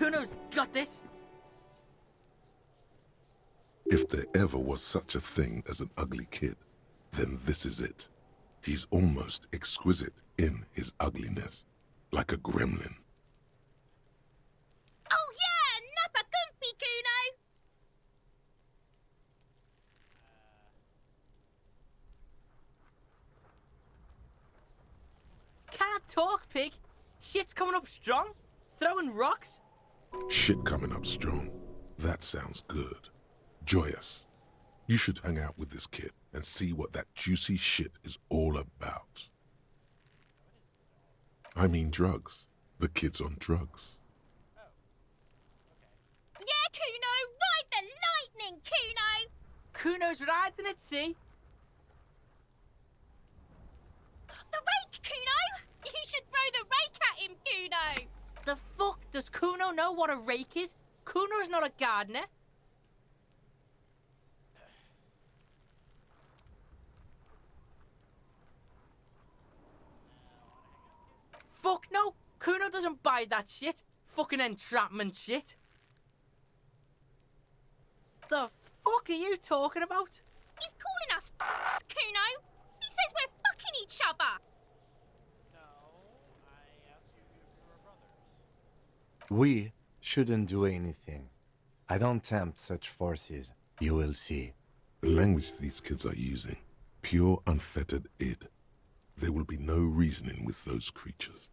Kuno's got this! If there ever was such a thing as an ugly kid, then this is it. He's almost exquisite in his ugliness, like a gremlin. Oh yeah, Nappa Gumpy, Kuno! Can't talk, pig! Shit's coming up strong! Throwing rocks! Shit coming up strong. That sounds good. Joyous. You should hang out with this kid and see what that juicy shit is all about. I mean drugs. The kid's on drugs. Yeah, Kuno! Ride the lightning, Kuno! Kuno's riding it, see? The rake, Kuno! You should throw the rake at him, Kuno! The fuck does Kuno know what a rake is? Kuno's not a gardener. Fuck no! Kuno doesn't buy that shit. Fucking entrapment shit. The fuck are you talking about? He's calling us Kuno. He says we're fucking each other. No, I asked you if you were brothers. We shouldn't do anything. I don't tempt such forces. You will see. The language these kids are using, pure unfettered id. There will be no reasoning with those creatures.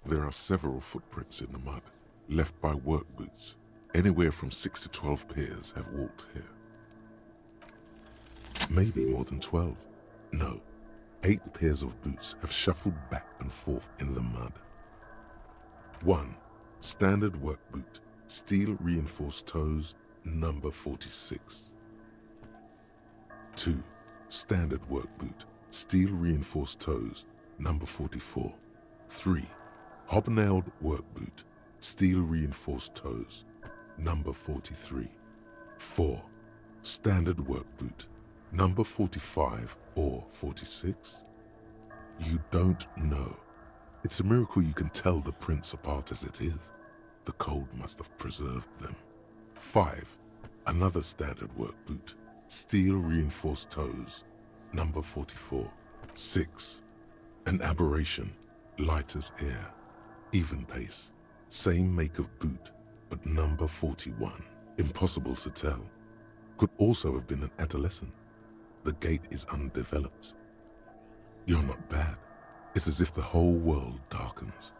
There are several footprints in the mud, left by work boots. Anywhere from 6 to 12 pairs have walked here. Maybe more than 12. No, 8 pairs of boots have shuffled back and forth in the mud. 1. Standard work boot, steel reinforced toes, number 46. 2. Standard work boot, steel reinforced toes, number 44. 3. Hobnailed work boot, steel reinforced toes, number 43. 4. Standard work boot, number 45 or 46? You don't know. It's a miracle you can tell the prints apart as it is. The cold must have preserved them. 5. Another standard work boot, steel reinforced toes, number 44. 6. An aberration, light as air, even pace, same make of boot, but number 41. Impossible to tell. Could also have been an adolescent. The gait is undeveloped. You're not bad. It's as if the whole world darkens.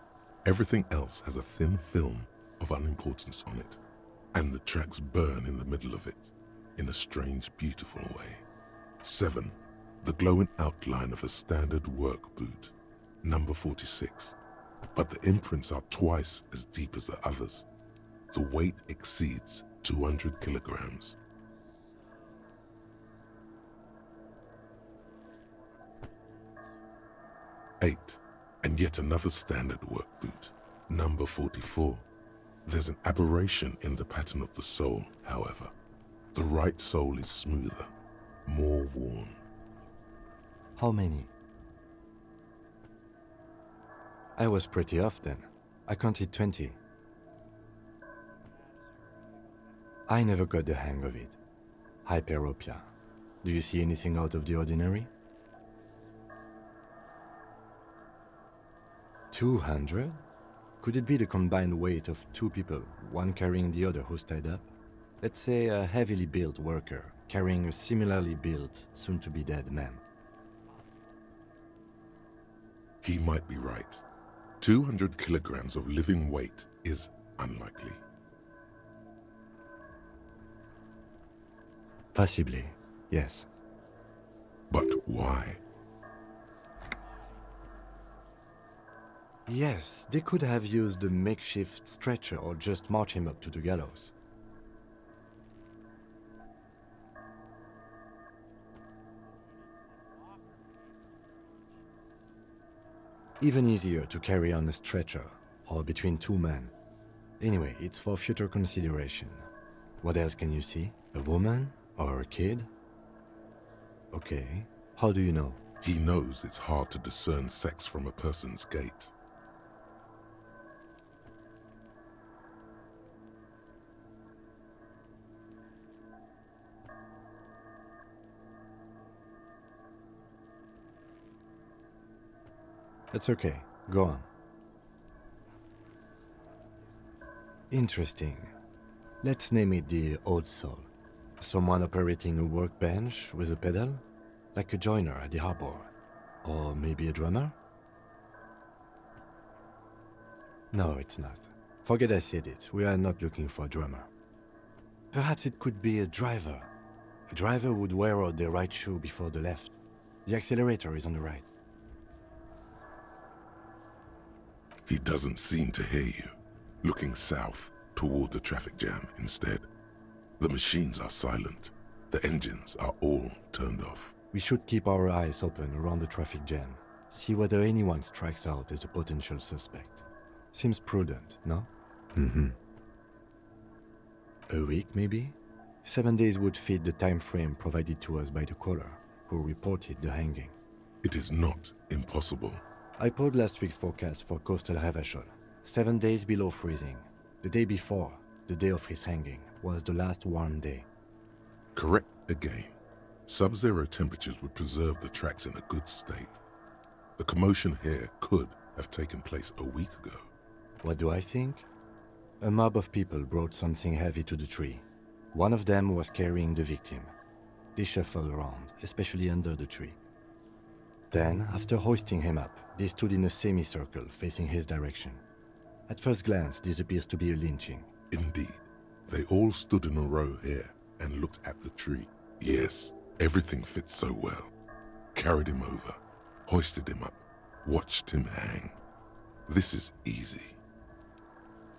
Everything else has a thin film of unimportance on it, and the tracks burn in the middle of it, in a strange, beautiful way. 7. The glowing outline of a standard work boot, number 46. But the imprints are twice as deep as the others. The weight exceeds 200 kilograms. 8. And yet another standard work boot, number 44. There's an aberration in the pattern of the sole, however. The right sole is smoother, more worn. How many? I was pretty off then. I counted 20. I never got the hang of it. Hyperopia. Do you see anything out of the ordinary? 200? Could it be the combined weight of 2 people, one carrying the other who's tied up? Let's say a heavily built worker carrying a similarly built, soon-to-be-dead man. He might be right. 200 kilograms of living weight is unlikely. Possibly, yes. But why? Yes, they could have used a makeshift stretcher or just march him up to the gallows. Even easier to carry on a stretcher, or between 2 men. Anyway, it's for future consideration. What else can you see? A woman? Or a kid? Okay, how do you know? He knows it's hard to discern sex from a person's gait. That's okay. Go on. Interesting. Let's name it the old soul. Someone operating a workbench with a pedal? Like a joiner at the harbor. Or maybe a drummer? No, it's not. Forget I said it. We are not looking for a drummer. Perhaps it could be a driver. A driver would wear out the right shoe before the left. The accelerator is on the right. He doesn't seem to hear you, looking south toward the traffic jam instead. The machines are silent. The engines are all turned off. We should keep our eyes open around the traffic jam. See whether anyone strikes out as a potential suspect. Seems prudent, no? Mm-hmm. A week, maybe? 7 days would fit the time frame provided to us by the caller, who reported the hanging. It is not impossible. I pulled last week's forecast for coastal Revachol. 7 days below freezing. The day before, the day of his hanging, was the last warm day. Correct again. Sub-zero temperatures would preserve the tracks in a good state. The commotion here could have taken place a week ago. What do I think? A mob of people brought something heavy to the tree. One of them was carrying the victim. They shuffled around, especially under the tree. Then, after hoisting him up, they stood in a semicircle facing his direction. At first glance, this appears to be a lynching. Indeed. They all stood in a row here and looked at the tree. Yes, everything fits so well. Carried him over, hoisted him up, watched him hang. This is easy.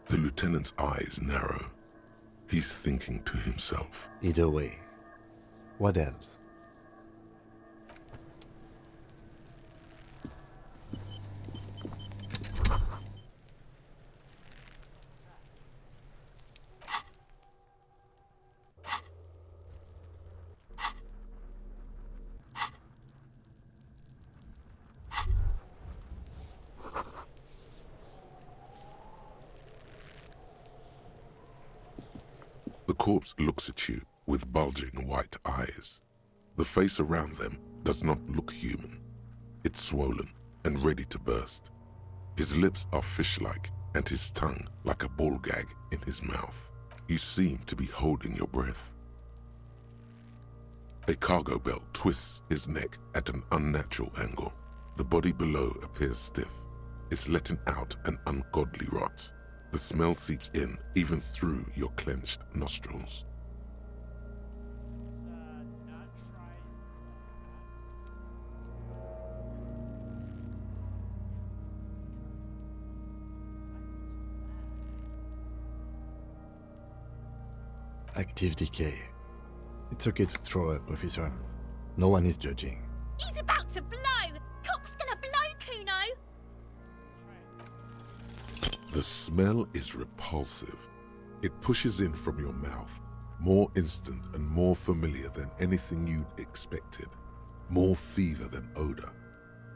The lieutenant's eyes narrow. He's thinking to himself. Either way. What else? The corpse looks at you with bulging white eyes. The face around them does not look human. It's swollen and ready to burst. His lips are fish-like and his tongue like a ball gag in his mouth. You seem to be holding your breath. A cargo belt twists his neck at an unnatural angle. The body below appears stiff. It's letting out an ungodly rot. The smell seeps in even through your clenched nostrils. Not try Active decay. It's okay to throw up, officer. No one is judging. He's about to blow! Cock's gonna blow, Kuno! The smell is repulsive. It pushes in from your mouth, more instant and more familiar than anything you'd expected. More fever than odor.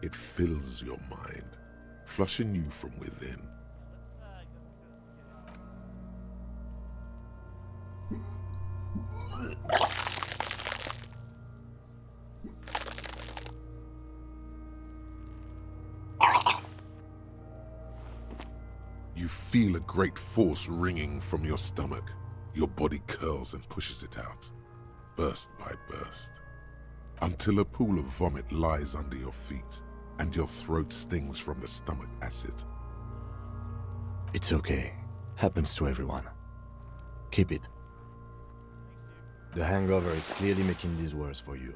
It fills your mind, flushing you from within. You feel a great force ringing from your stomach. Your body curls and pushes it out, burst by burst, until a pool of vomit lies under your feet and your throat stings from the stomach acid. It's okay. Happens to everyone. Keep it. The hangover is clearly making this worse for you.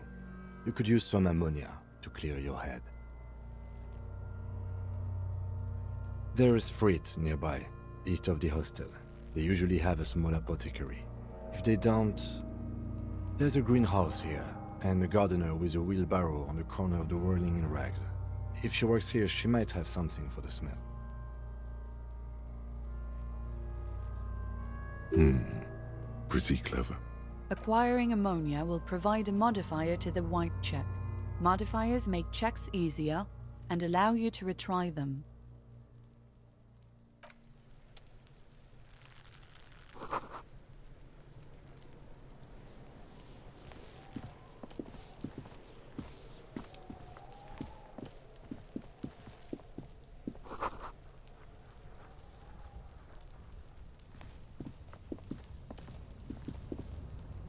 You could use some ammonia to clear your head. There is Frit nearby, east of the hostel. They usually have a small apothecary. If they don't, there's a greenhouse here, and a gardener with a wheelbarrow on the corner of the whirling in rags. If she works here, she might have something for the smell. Pretty clever. Acquiring ammonia will provide a modifier to the white check. Modifiers make checks easier and allow you to retry them.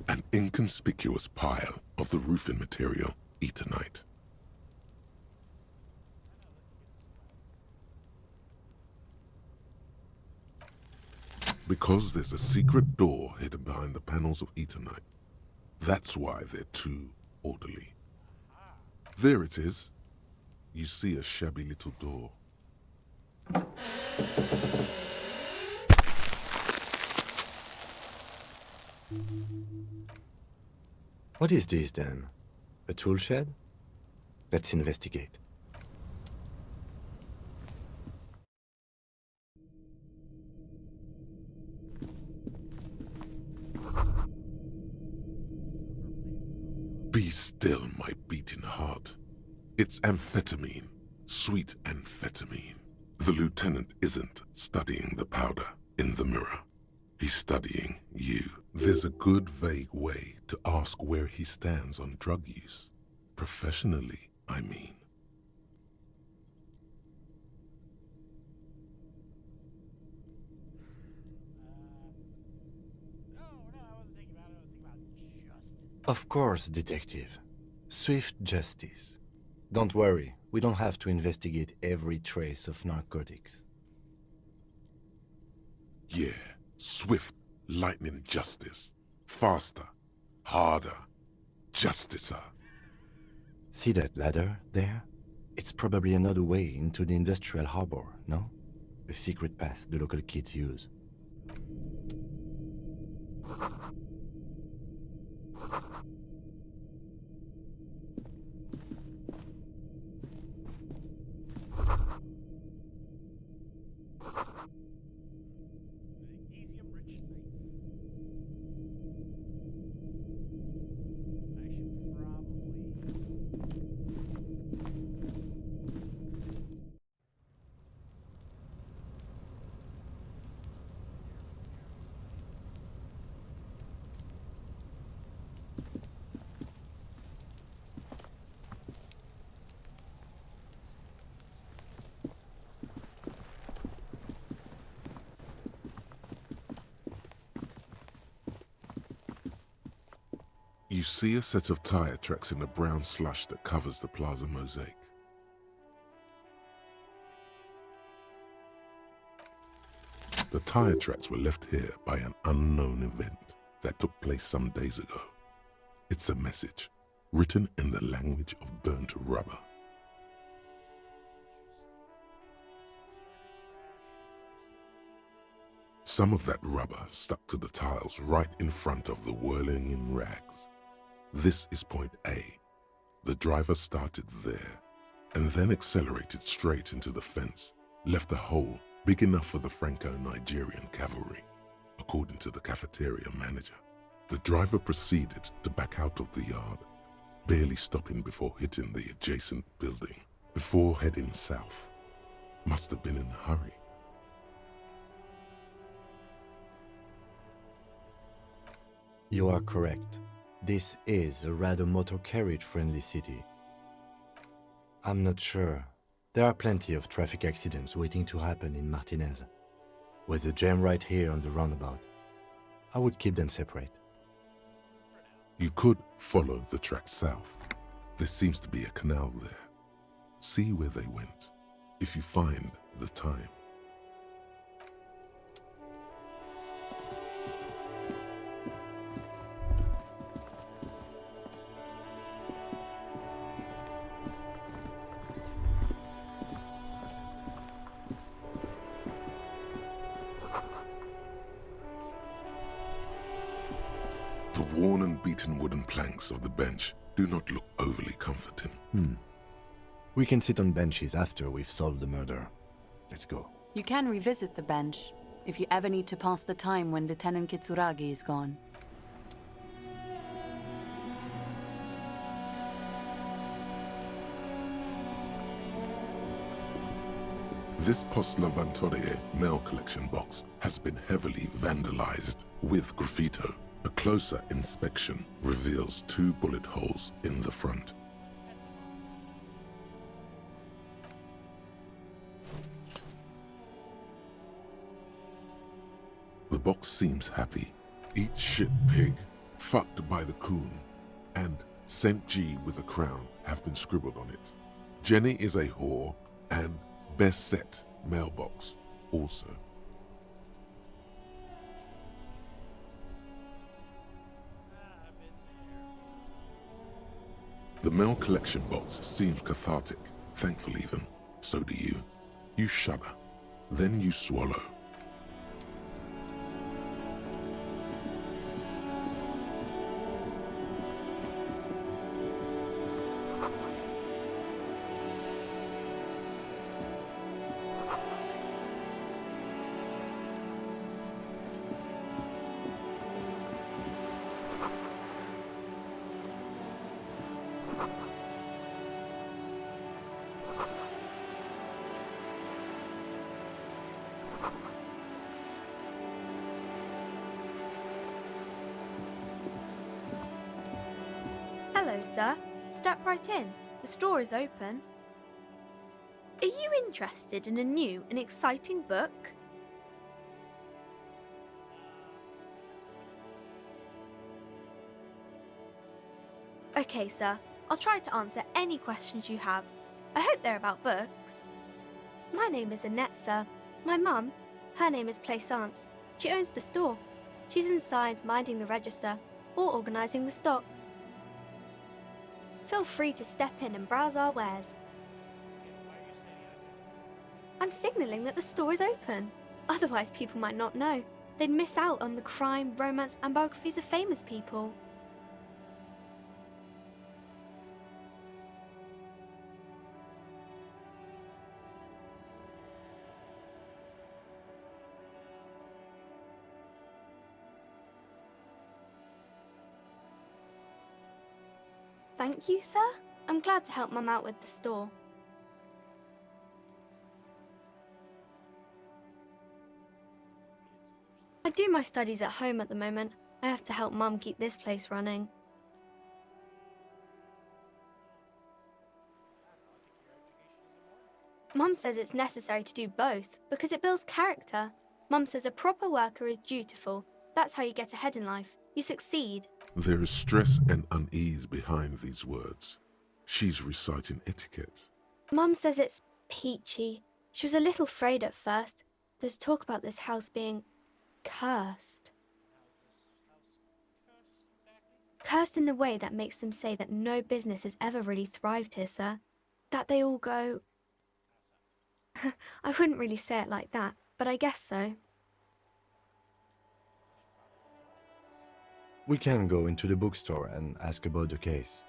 An inconspicuous pile of the roofing material, Eternite. Because there's a secret door hidden behind the panels of Eternite. That's why they're too orderly. There it is. You see a shabby little door. What is this then? A tool shed? Let's investigate. Be still, my beating heart. It's amphetamine. Sweet amphetamine. The lieutenant isn't studying the powder in the mirror. He's studying you. There's a good vague way to ask where he stands on drug use. Professionally, I mean. No, I wasn't thinking about it. I was thinking about justice. Of course, detective. Swift justice. Don't worry, we don't have to investigate every trace of narcotics. Yeah, swift, lightning justice. Faster, harder, justicer. See that ladder there? It's probably another way into the industrial harbor, no? A secret path the local kids use. Elysium rich life. I should probably. You see a set of tire tracks in the brown slush that covers the plaza mosaic. The tire tracks were left here by an unknown event that took place some days ago. It's a message, written in the language of burnt rubber. Some of that rubber stuck to the tiles right in front of the whirling in rags. This is point A. The driver started there, and then accelerated straight into the fence, left a hole big enough for the Franco-Nigerian cavalry, according to the cafeteria manager. The driver proceeded to back out of the yard, barely stopping before hitting the adjacent building, before heading south. Must have been in a hurry. You are correct. This is a rather motor carriage-friendly city. I'm not sure. There are plenty of traffic accidents waiting to happen in Martinez. With the jam right here on the roundabout, I would keep them separate. You could follow the track south. There seems to be a canal there. See where they went, if you find the time. The worn and beaten wooden planks of the bench do not look overly comforting. We can sit on benches after we've solved the murder. Let's go. You can revisit the bench if you ever need to pass the time when Lieutenant Kitsuragi is gone. This Post Lavantorie mail collection box has been heavily vandalized with graffito. A closer inspection reveals 2 bullet holes in the front. The box seems happy. Eat shit pig, fucked by the coon, and St. G with a crown have been scribbled on it. Jenny is a whore, and best set mailbox also. The mail collection box seems cathartic, thankful even. So do you. You shudder, then you swallow. Hello, sir. Step right in. The store is open. Are you interested in a new and exciting book? Okay, sir. I'll try to answer any questions you have. I hope they're about books. My name is Annette, sir. My mum, her name is Plaisance. She owns the store. She's inside minding the register or organising the stock. Feel free to step in and browse our wares. I'm signalling that the store is open. Otherwise, people might not know. They'd miss out on the crime, romance, and biographies of famous people. Thank you, sir. I'm glad to help Mum out with the store. I do my studies at home at the moment. I have to help Mum keep this place running. Mum says it's necessary to do both because it builds character. Mum says a proper worker is dutiful. That's how you get ahead in life. You succeed. There is stress and unease behind these words. She's reciting etiquette. Mum says it's peachy. She was a little afraid at first. There's talk about this house being cursed. Cursed in the way that makes them say that no business has ever really thrived here, sir. That they all go... I wouldn't really say it like that, but I guess so. We can go into the bookstore and ask about the case,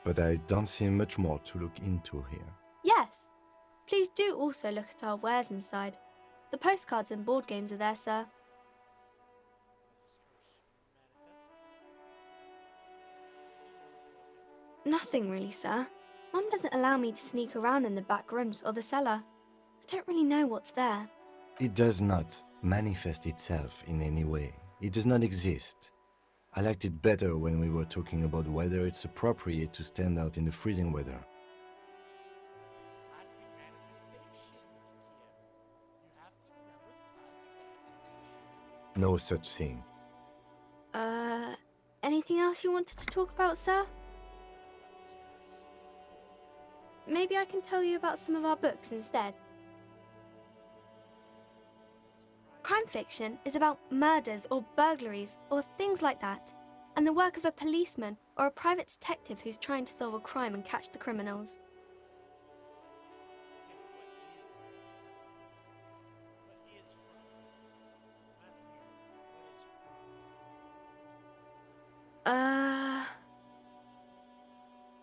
but I don't see much more to look into here. Yes. Please do also look at our wares inside. The postcards and board games are there, sir. Nothing really, sir. Mum doesn't allow me to sneak around in the back rooms or the cellar. I don't really know what's there. It does not manifest itself in any way. It does not exist. I liked it better when we were talking about whether it's appropriate to stand out in the freezing weather. No such thing. Anything else you wanted to talk about, sir? Maybe I can tell you about some of our books instead. Crime fiction is about murders or burglaries or things like that, and the work of a policeman or a private detective who's trying to solve a crime and catch the criminals.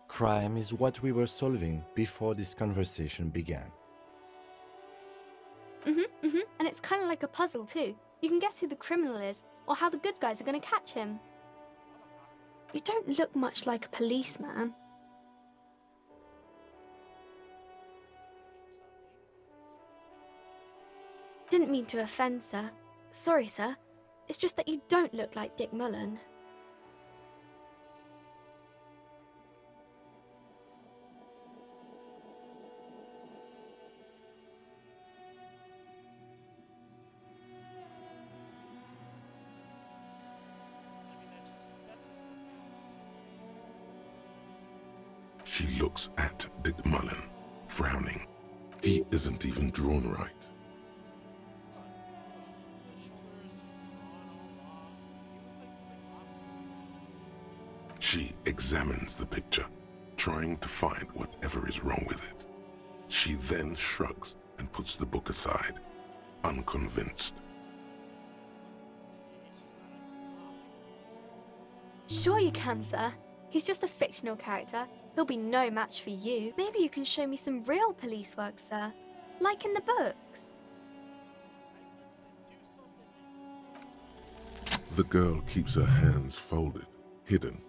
Crime is what we were solving before this conversation began. And it's kind of like a puzzle too. You can guess who the criminal is or how the good guys are going to catch him. You don't look much like a policeman. Didn't mean to offend, sir. Sorry, sir. It's just that you don't look like Dick Mullen. She looks at Dick Mullen, frowning. He isn't even drawn right. She examines the picture, trying to find whatever is wrong with it. She then shrugs and puts the book aside, unconvinced. Sure you can, sir. He's just a fictional character. He'll be no match for you. Maybe you can show me some real police work, sir. Like in the books. The girl keeps her hands folded, hidden.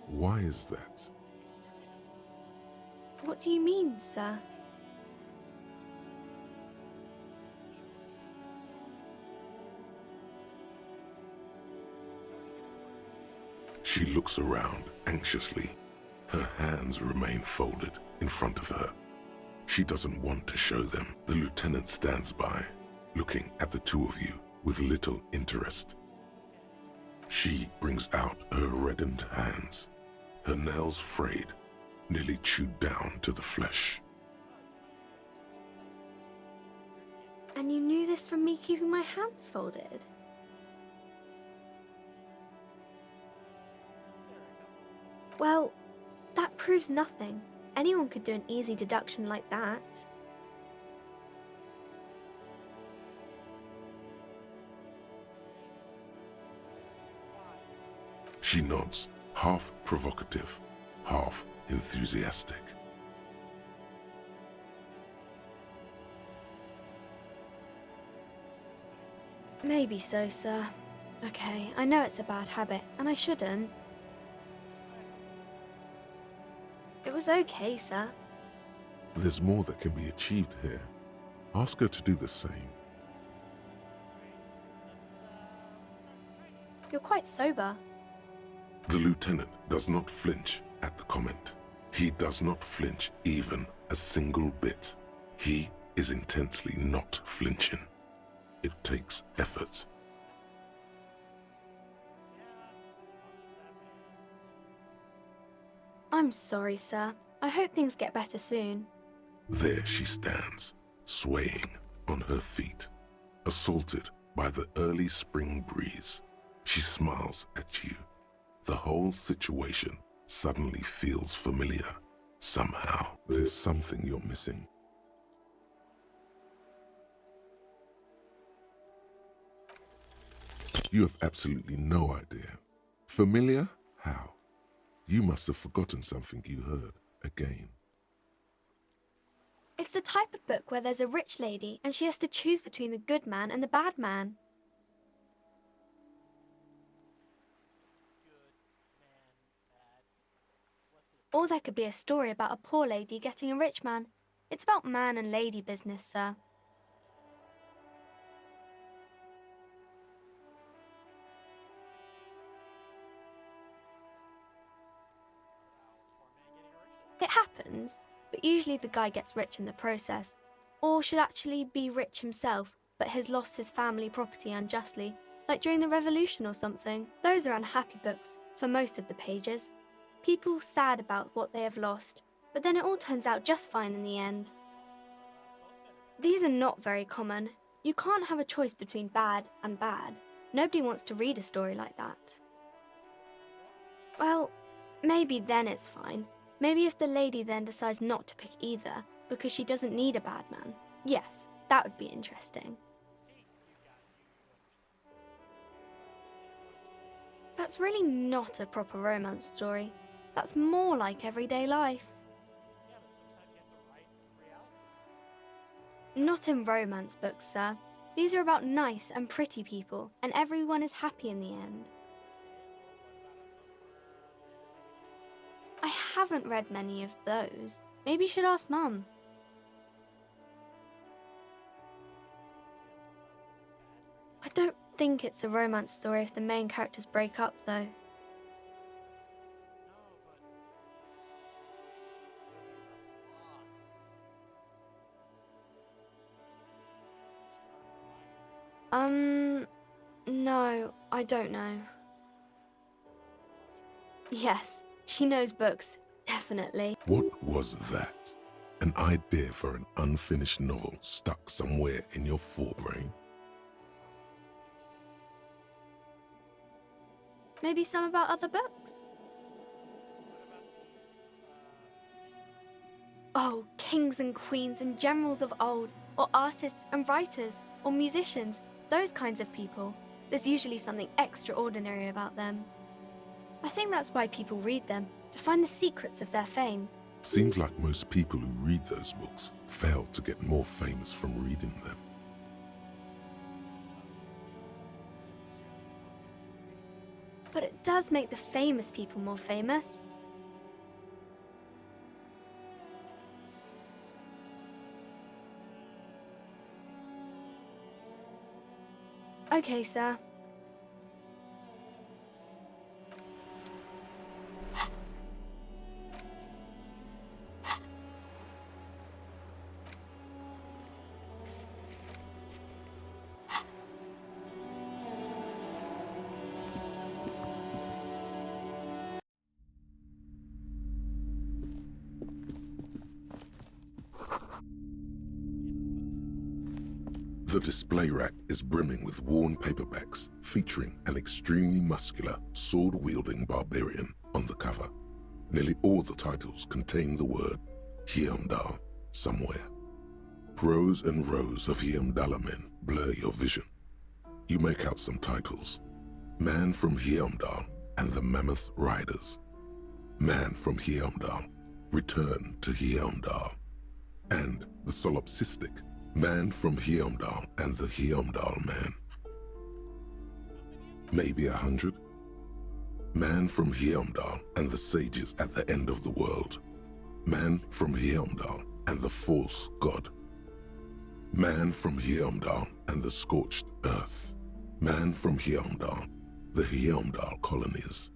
Why is that? What do you mean, sir? She looks around anxiously. Her hands remain folded in front of her. She doesn't want to show them. The lieutenant stands by, looking at the two of you with little interest. She brings out her reddened hands, her nails frayed, nearly chewed down to the flesh. And you knew this from me keeping my hands folded? Well, that proves nothing. Anyone could do an easy deduction like that. She nods, half provocative, half enthusiastic. Maybe so, sir. Okay, I know it's a bad habit, and I shouldn't. It was okay, sir. There's more that can be achieved here. Ask her to do the same. You're quite sober. The lieutenant does not flinch at the comment. He does not flinch even a single bit. He is intensely not flinching. It takes effort. I'm sorry, sir. I hope things get better soon. There she stands, swaying on her feet, assaulted by the early spring breeze. She smiles at you. The whole situation suddenly feels familiar. Somehow, there's something you're missing. You have absolutely no idea. Familiar? How? You must have forgotten something you heard again. It's the type of book where there's a rich lady and she has to choose between the good man and the bad man. Or there could be a story about a poor lady getting a rich man. It's about man and lady business, sir. It happens, but usually the guy gets rich in the process, or should actually be rich himself, but has lost his family property unjustly, like during the revolution or something. Those are unhappy books, for most of the pages. People sad about what they have lost, but then it all turns out just fine in the end. These are not very common. You can't have a choice between bad and bad. Nobody wants to read a story like that. Well, maybe then it's fine. Maybe if the lady then decides not to pick either, because she doesn't need a bad man. Yes, that would be interesting. That's really not a proper romance story. That's more like everyday life. Not in romance books, sir. These are about nice and pretty people, and everyone is happy in the end. I haven't read many of those. Maybe you should ask Mum. I don't think it's a romance story if the main characters break up, though. No, I don't know. Yes, she knows books, definitely. What was that? An idea for an unfinished novel stuck somewhere in your forebrain? Maybe some about other books? Oh, kings and queens and generals of old, or artists and writers, or musicians, those kinds of people. There's usually something extraordinary about them. I think that's why people read them, to find the secrets of their fame. Seems like most people who read those books fail to get more famous from reading them. But it does make the famous people more famous. Okay, sir. The display rack is brimming with worn paperbacks featuring an extremely muscular, sword-wielding barbarian on the cover. Nearly all the titles contain the word Heimdall somewhere. Rows and rows of Heimdall men blur your vision. You make out some titles. Man from Heimdall and the Mammoth Riders. Man from Heimdall, Return to Heimdall. And the solipsistic Man from Heimdall and the Heimdall Man. Maybe 100? Man from Heimdall and the sages at the end of the world. Man from Heimdall and the false god. Man from Heimdall and the scorched earth. Man from Heimdall, the Heimdall colonies.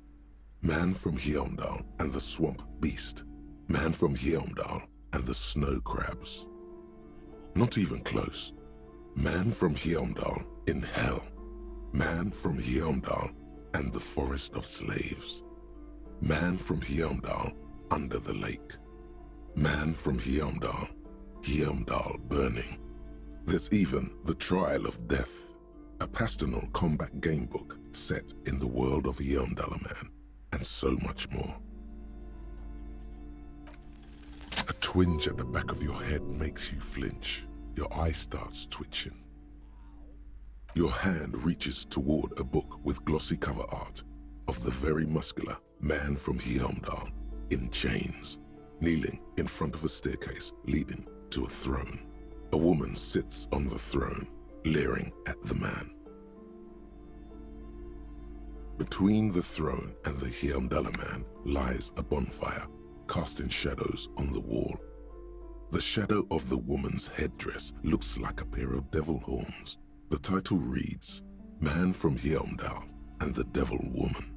Man from Heimdall and the swamp beast. Man from Heimdall and the snow crabs. Not even close. Man from Heimdall in hell. Man from Heimdall and the forest of slaves. Man from Heimdall under the lake. Man from Heimdall, Heimdall burning. There's even The Trial of Death, a pastoral combat gamebook set in the world of Heimdall Man, and so much more. A twinge at the back of your head makes you flinch. Your eye starts twitching. Your hand reaches toward a book with glossy cover art of the very muscular Man from Heimdall in chains, kneeling in front of a staircase leading to a throne. A woman sits on the throne, leering at the man. Between the throne and the Heimdall Man lies a bonfire, casting shadows on the wall. The shadow of the woman's headdress looks like a pair of devil horns. The title reads, Man from Heimdall and the Devil Woman.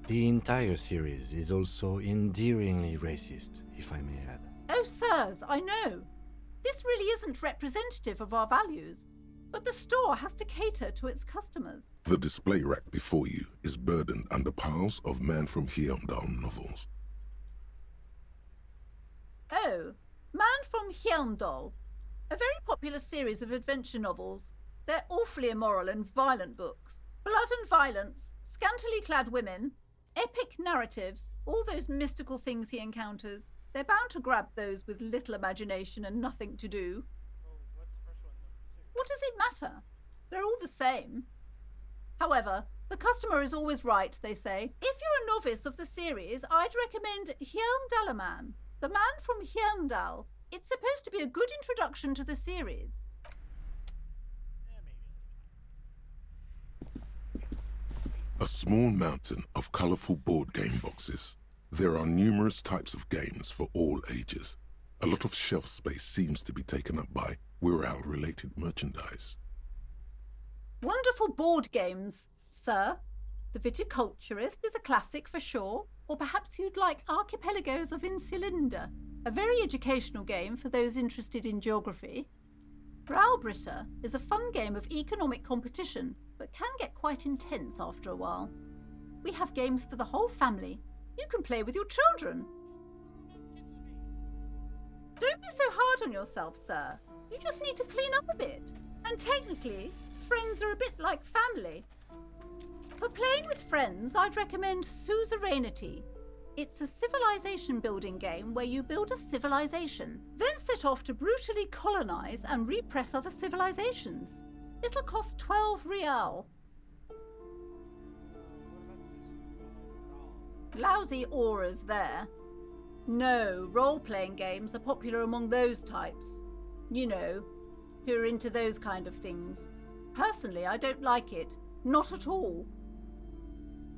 The entire series is also endearingly racist, if I may add. Oh, sirs, I know. This really isn't representative of our values, but the store has to cater to its customers. The display rack before you is burdened under piles of Man from Heimdall novels. Oh, Man from Heimdall. A very popular series of adventure novels. They're awfully immoral and violent books. Blood and violence, scantily clad women, epic narratives, all those mystical things he encounters. They're bound to grab those with little imagination and nothing to do. What does it matter? They're all the same. However, the customer is always right, they say. If you're a novice of the series, I'd recommend Heimdall Man, the Man from Heimdall. It's supposed to be a good introduction to the series. A small mountain of colorful board game boxes. There are numerous types of games for all ages. A lot of shelf space seems to be taken up by Wirral-related merchandise. Wonderful board games, sir. The Viticulturist is a classic for sure. Or perhaps you'd like Archipelagos of Insulinda, a very educational game for those interested in geography. Braubritter is a fun game of economic competition, but can get quite intense after a while. We have games for the whole family. You can play with your children. Don't be so hard on yourself, sir. You just need to clean up a bit. And technically, friends are a bit like family. For playing with friends, I'd recommend Suzerainty. It's a civilization building game where you build a civilization, then set off to brutally colonize and repress other civilizations. It'll cost 12 real. Lousy auras there. No, role-playing games are popular among those types. You know, who are into those kind of things. Personally, I don't like it. Not at all.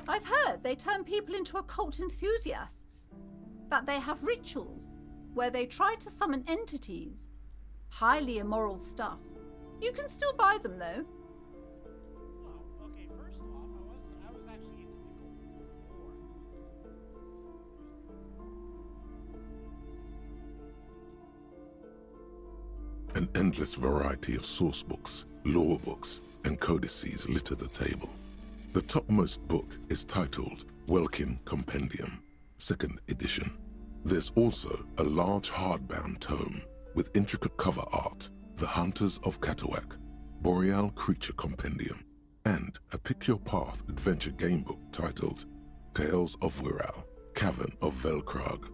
I've heard they turn people into occult enthusiasts. That they have rituals where they try to summon entities. Highly immoral stuff. You can still buy them, though. Well, okay, first off, I was actually into the Golden War. An endless variety of source books, lore books, and codices litter the table. The topmost book is titled Welkin Compendium, 2nd edition. There's also a large hardbound tome, with intricate cover art, The Hunters of Katawak, Boreal Creature Compendium, and a pick-your-path adventure game book titled Tales of Wirral, Cavern of Velkrag.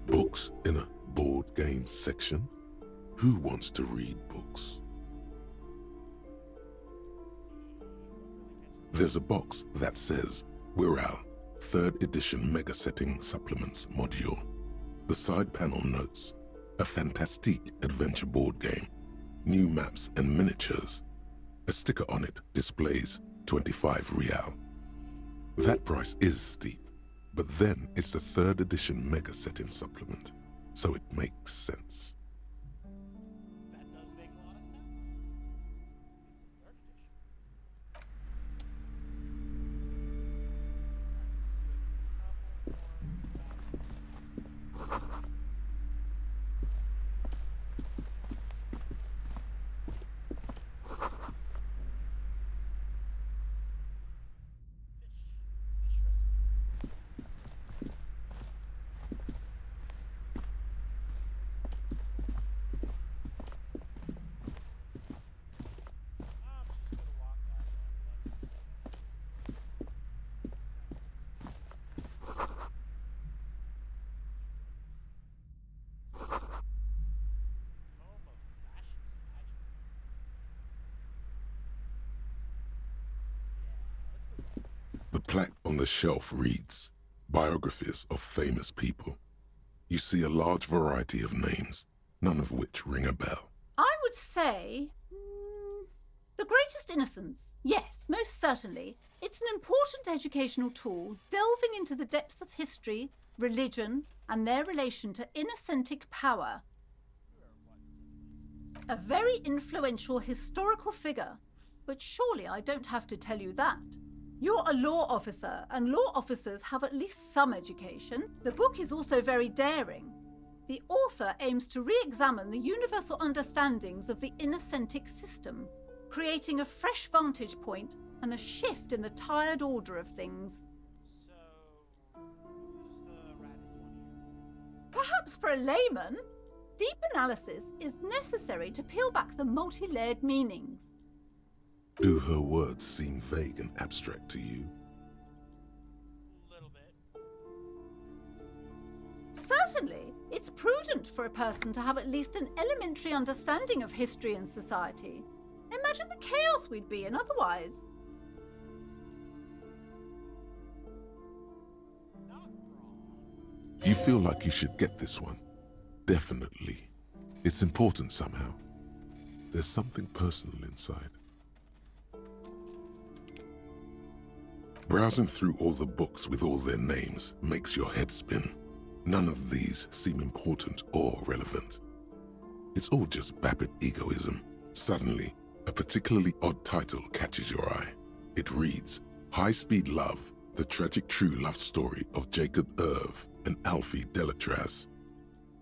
Books in a board game section? Who wants to read books? There's a box that says Wirral, 3rd edition Mega Setting Supplements Module. The side panel notes, a fantastique adventure board game, new maps and miniatures. A sticker on it displays 25 real. That price is steep, but then it's the 3rd edition Mega Setting Supplement, so it makes sense. That does make a lot of sense. It's a 3rd edition. The plaque on the shelf reads, Biographies of Famous People. You see a large variety of names, none of which ring a bell. I would say... The Greatest Innocence. Yes, most certainly. It's an important educational tool, delving into the depths of history, religion, and their relation to innocentic power. A very influential historical figure, but surely I don't have to tell you that. You're a law officer, and law officers have at least some education. The book is also very daring. The author aims to re-examine the universal understandings of the innocentic system, creating a fresh vantage point and a shift in the tired order of things. So, who's the raddest one here? Perhaps for a layman, deep analysis is necessary to peel back the multi-layered meanings. Do her words seem vague and abstract to you? Little bit. Certainly, it's prudent for a person to have at least an elementary understanding of history and society. Imagine the chaos we'd be in otherwise. Not wrong. You feel like you should get this one? Definitely. It's important somehow. There's something personal inside. Browsing through all the books with all their names makes your head spin. None of these seem important or relevant. It's all just vapid egoism. Suddenly, a particularly odd title catches your eye. It reads, High Speed Love, the tragic true love story of Jacob Irv and Alfie Delatraz,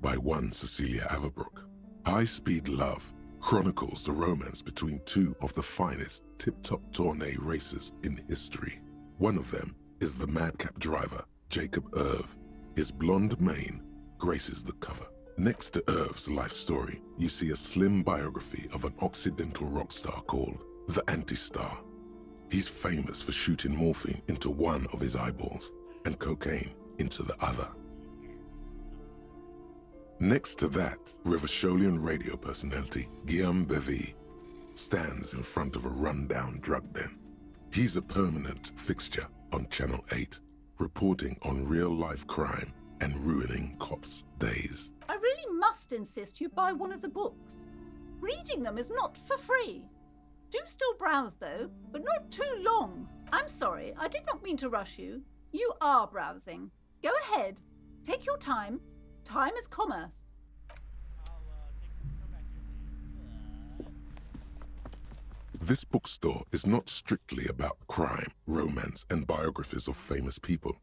by one Cecilia Averbrook. High Speed Love chronicles the romance between two of the finest tip-top tourney racers in history. One of them is the madcap driver, Jacob Irv. His blonde mane graces the cover. Next to Irv's life story, you see a slim biography of an Occidental rock star called the Anti-Star. He's famous for shooting morphine into one of his eyeballs and cocaine into the other. Next to that, Revacholian radio personality Guillaume Bevy stands in front of a rundown drug den. He's a permanent fixture on Channel 8, reporting on real-life crime and ruining cops' days. I really must insist you buy one of the books. Reading them is not for free. Do still browse though, but not too long. I'm sorry, I did not mean to rush you. You are browsing. Go ahead. Take your time. Time is commerce. This bookstore is not strictly about crime, romance, and biographies of famous people.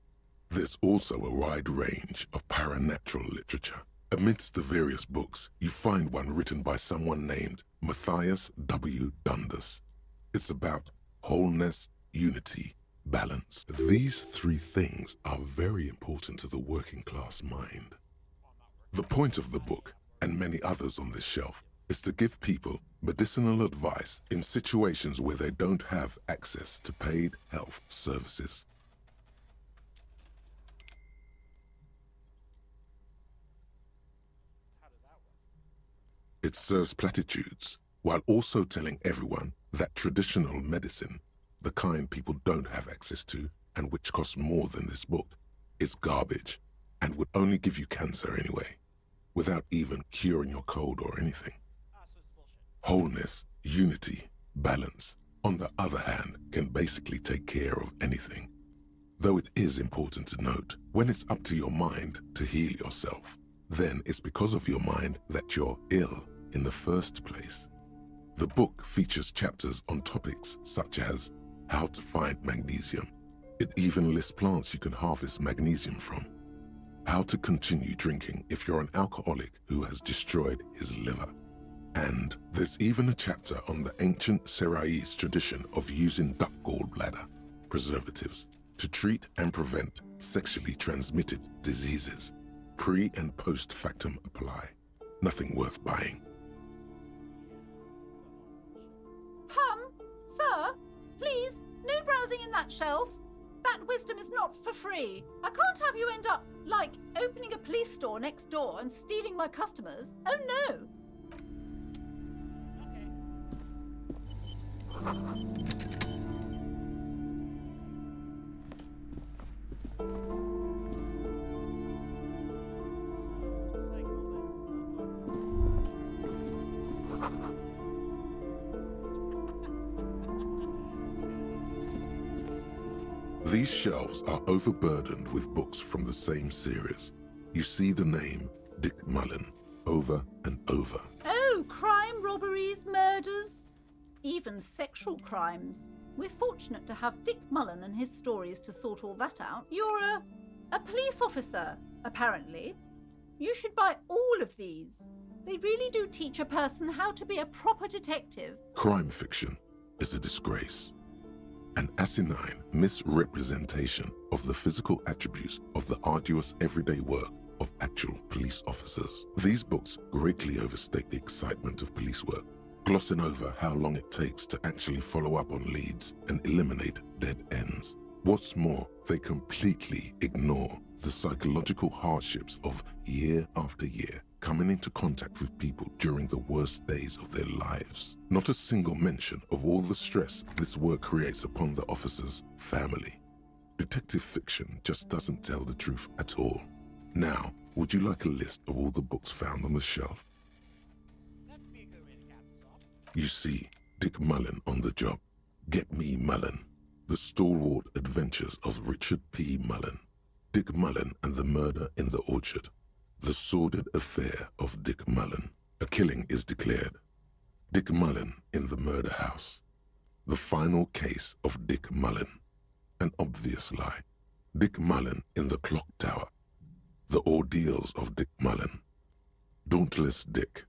There's also a wide range of paranatural literature. Amidst the various books, you find one written by someone named Matthias W. Dundas. It's about wholeness, unity, balance. These three things are very important to the working class mind. The point of the book and many others on this shelf, is to give people medicinal advice in situations where they don't have access to paid health services. It serves platitudes while also telling everyone that traditional medicine, the kind people don't have access to and which costs more than this book, is garbage and would only give you cancer anyway, without even curing your cold or anything. Wholeness, unity, balance, on the other hand, can basically take care of anything. Though it is important to note, when it's up to your mind to heal yourself, then it's because of your mind that you're ill in the first place. The book features chapters on topics such as how to find magnesium. It even lists plants you can harvest magnesium from. How to continue drinking if you're an alcoholic who has destroyed his liver. And there's even a chapter on the ancient Seraïs tradition of using duck gallbladder preservatives to treat and prevent sexually transmitted diseases. Pre and post factum apply. Nothing worth buying. Sir, please, no browsing in that shelf. That wisdom is not for free. I can't have you end up, like, opening a police store next door and stealing my customers. Oh no! These shelves are overburdened with books from the same series. You see the name Dick Mullen over and over. Oh, crime, robberies, murders, even sexual crimes. We're fortunate to have Dick Mullen and his stories to sort all that out. You're a police officer, apparently. You should buy all of these. They really do teach a person how to be a proper detective. Crime fiction is a disgrace. An asinine misrepresentation of the physical attributes of the arduous everyday work of actual police officers. These books greatly overstate the excitement of police work, glossing over how long it takes to actually follow up on leads and eliminate dead ends. What's more, they completely ignore the psychological hardships of year after year coming into contact with people during the worst days of their lives. Not a single mention of all the stress this work creates upon the officer's family. Detective fiction just doesn't tell the truth at all. Now, would you like a list of all the books found on the shelf? You see Dick Mullen on the job. Get Me Mullen. The Stalwart Adventures of Richard P. Mullen. Dick Mullen and the Murder in the Orchard. The Sordid Affair of Dick Mullen. A killing is declared. Dick Mullen in the Murder House. The Final Case of Dick Mullen. An Obvious Lie. Dick Mullen in the Clock Tower. The Ordeals of Dick Mullen. Dauntless Dick.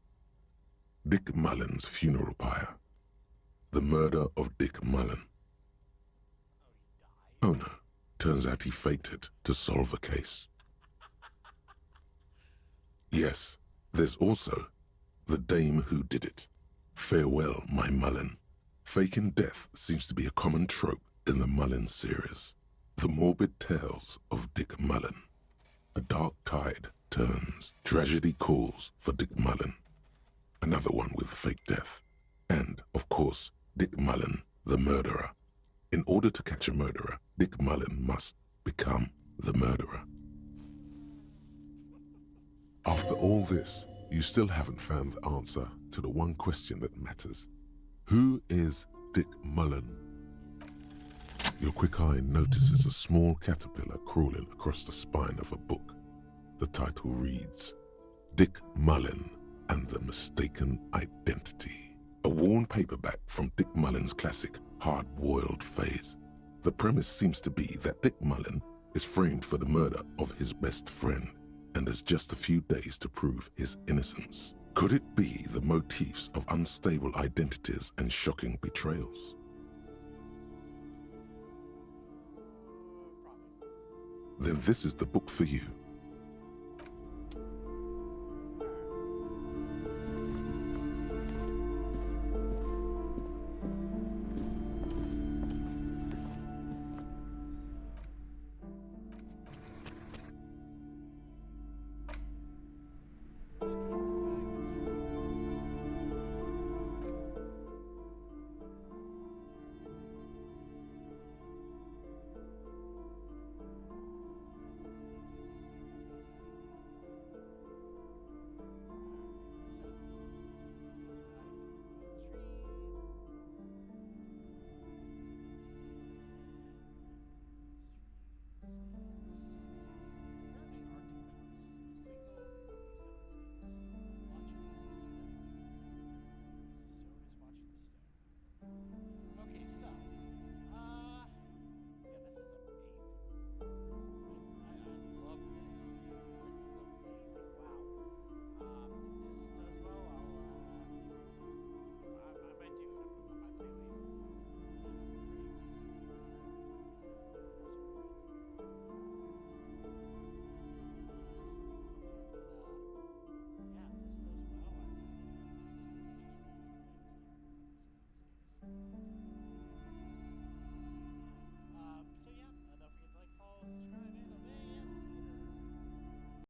Dick Mullen's Funeral Pyre. The Murder of Dick Mullen. Oh no, turns out he faked it to solve a case. Yes, there's also The Dame Who Did It. Farewell, My Mullen. Faking death seems to be a common trope in the Mullen series. The morbid tales of Dick Mullen. A dark tide turns. Tragedy calls for Dick Mullen. Another one with fake death. And, of course, Dick Mullen, the murderer. In order to catch a murderer, Dick Mullen must become the murderer. After all this, you still haven't found the answer to the one question that matters. Who is Dick Mullen? Your quick eye notices a small caterpillar crawling across the spine of a book. The title reads, Dick Mullen and the Mistaken Identity. A worn paperback from Dick Mullen's classic hard-boiled phase. The premise seems to be that Dick Mullen is framed for the murder of his best friend and has just a few days to prove his innocence. Could it be the motifs of unstable identities and shocking betrayals? Then this is the book for you.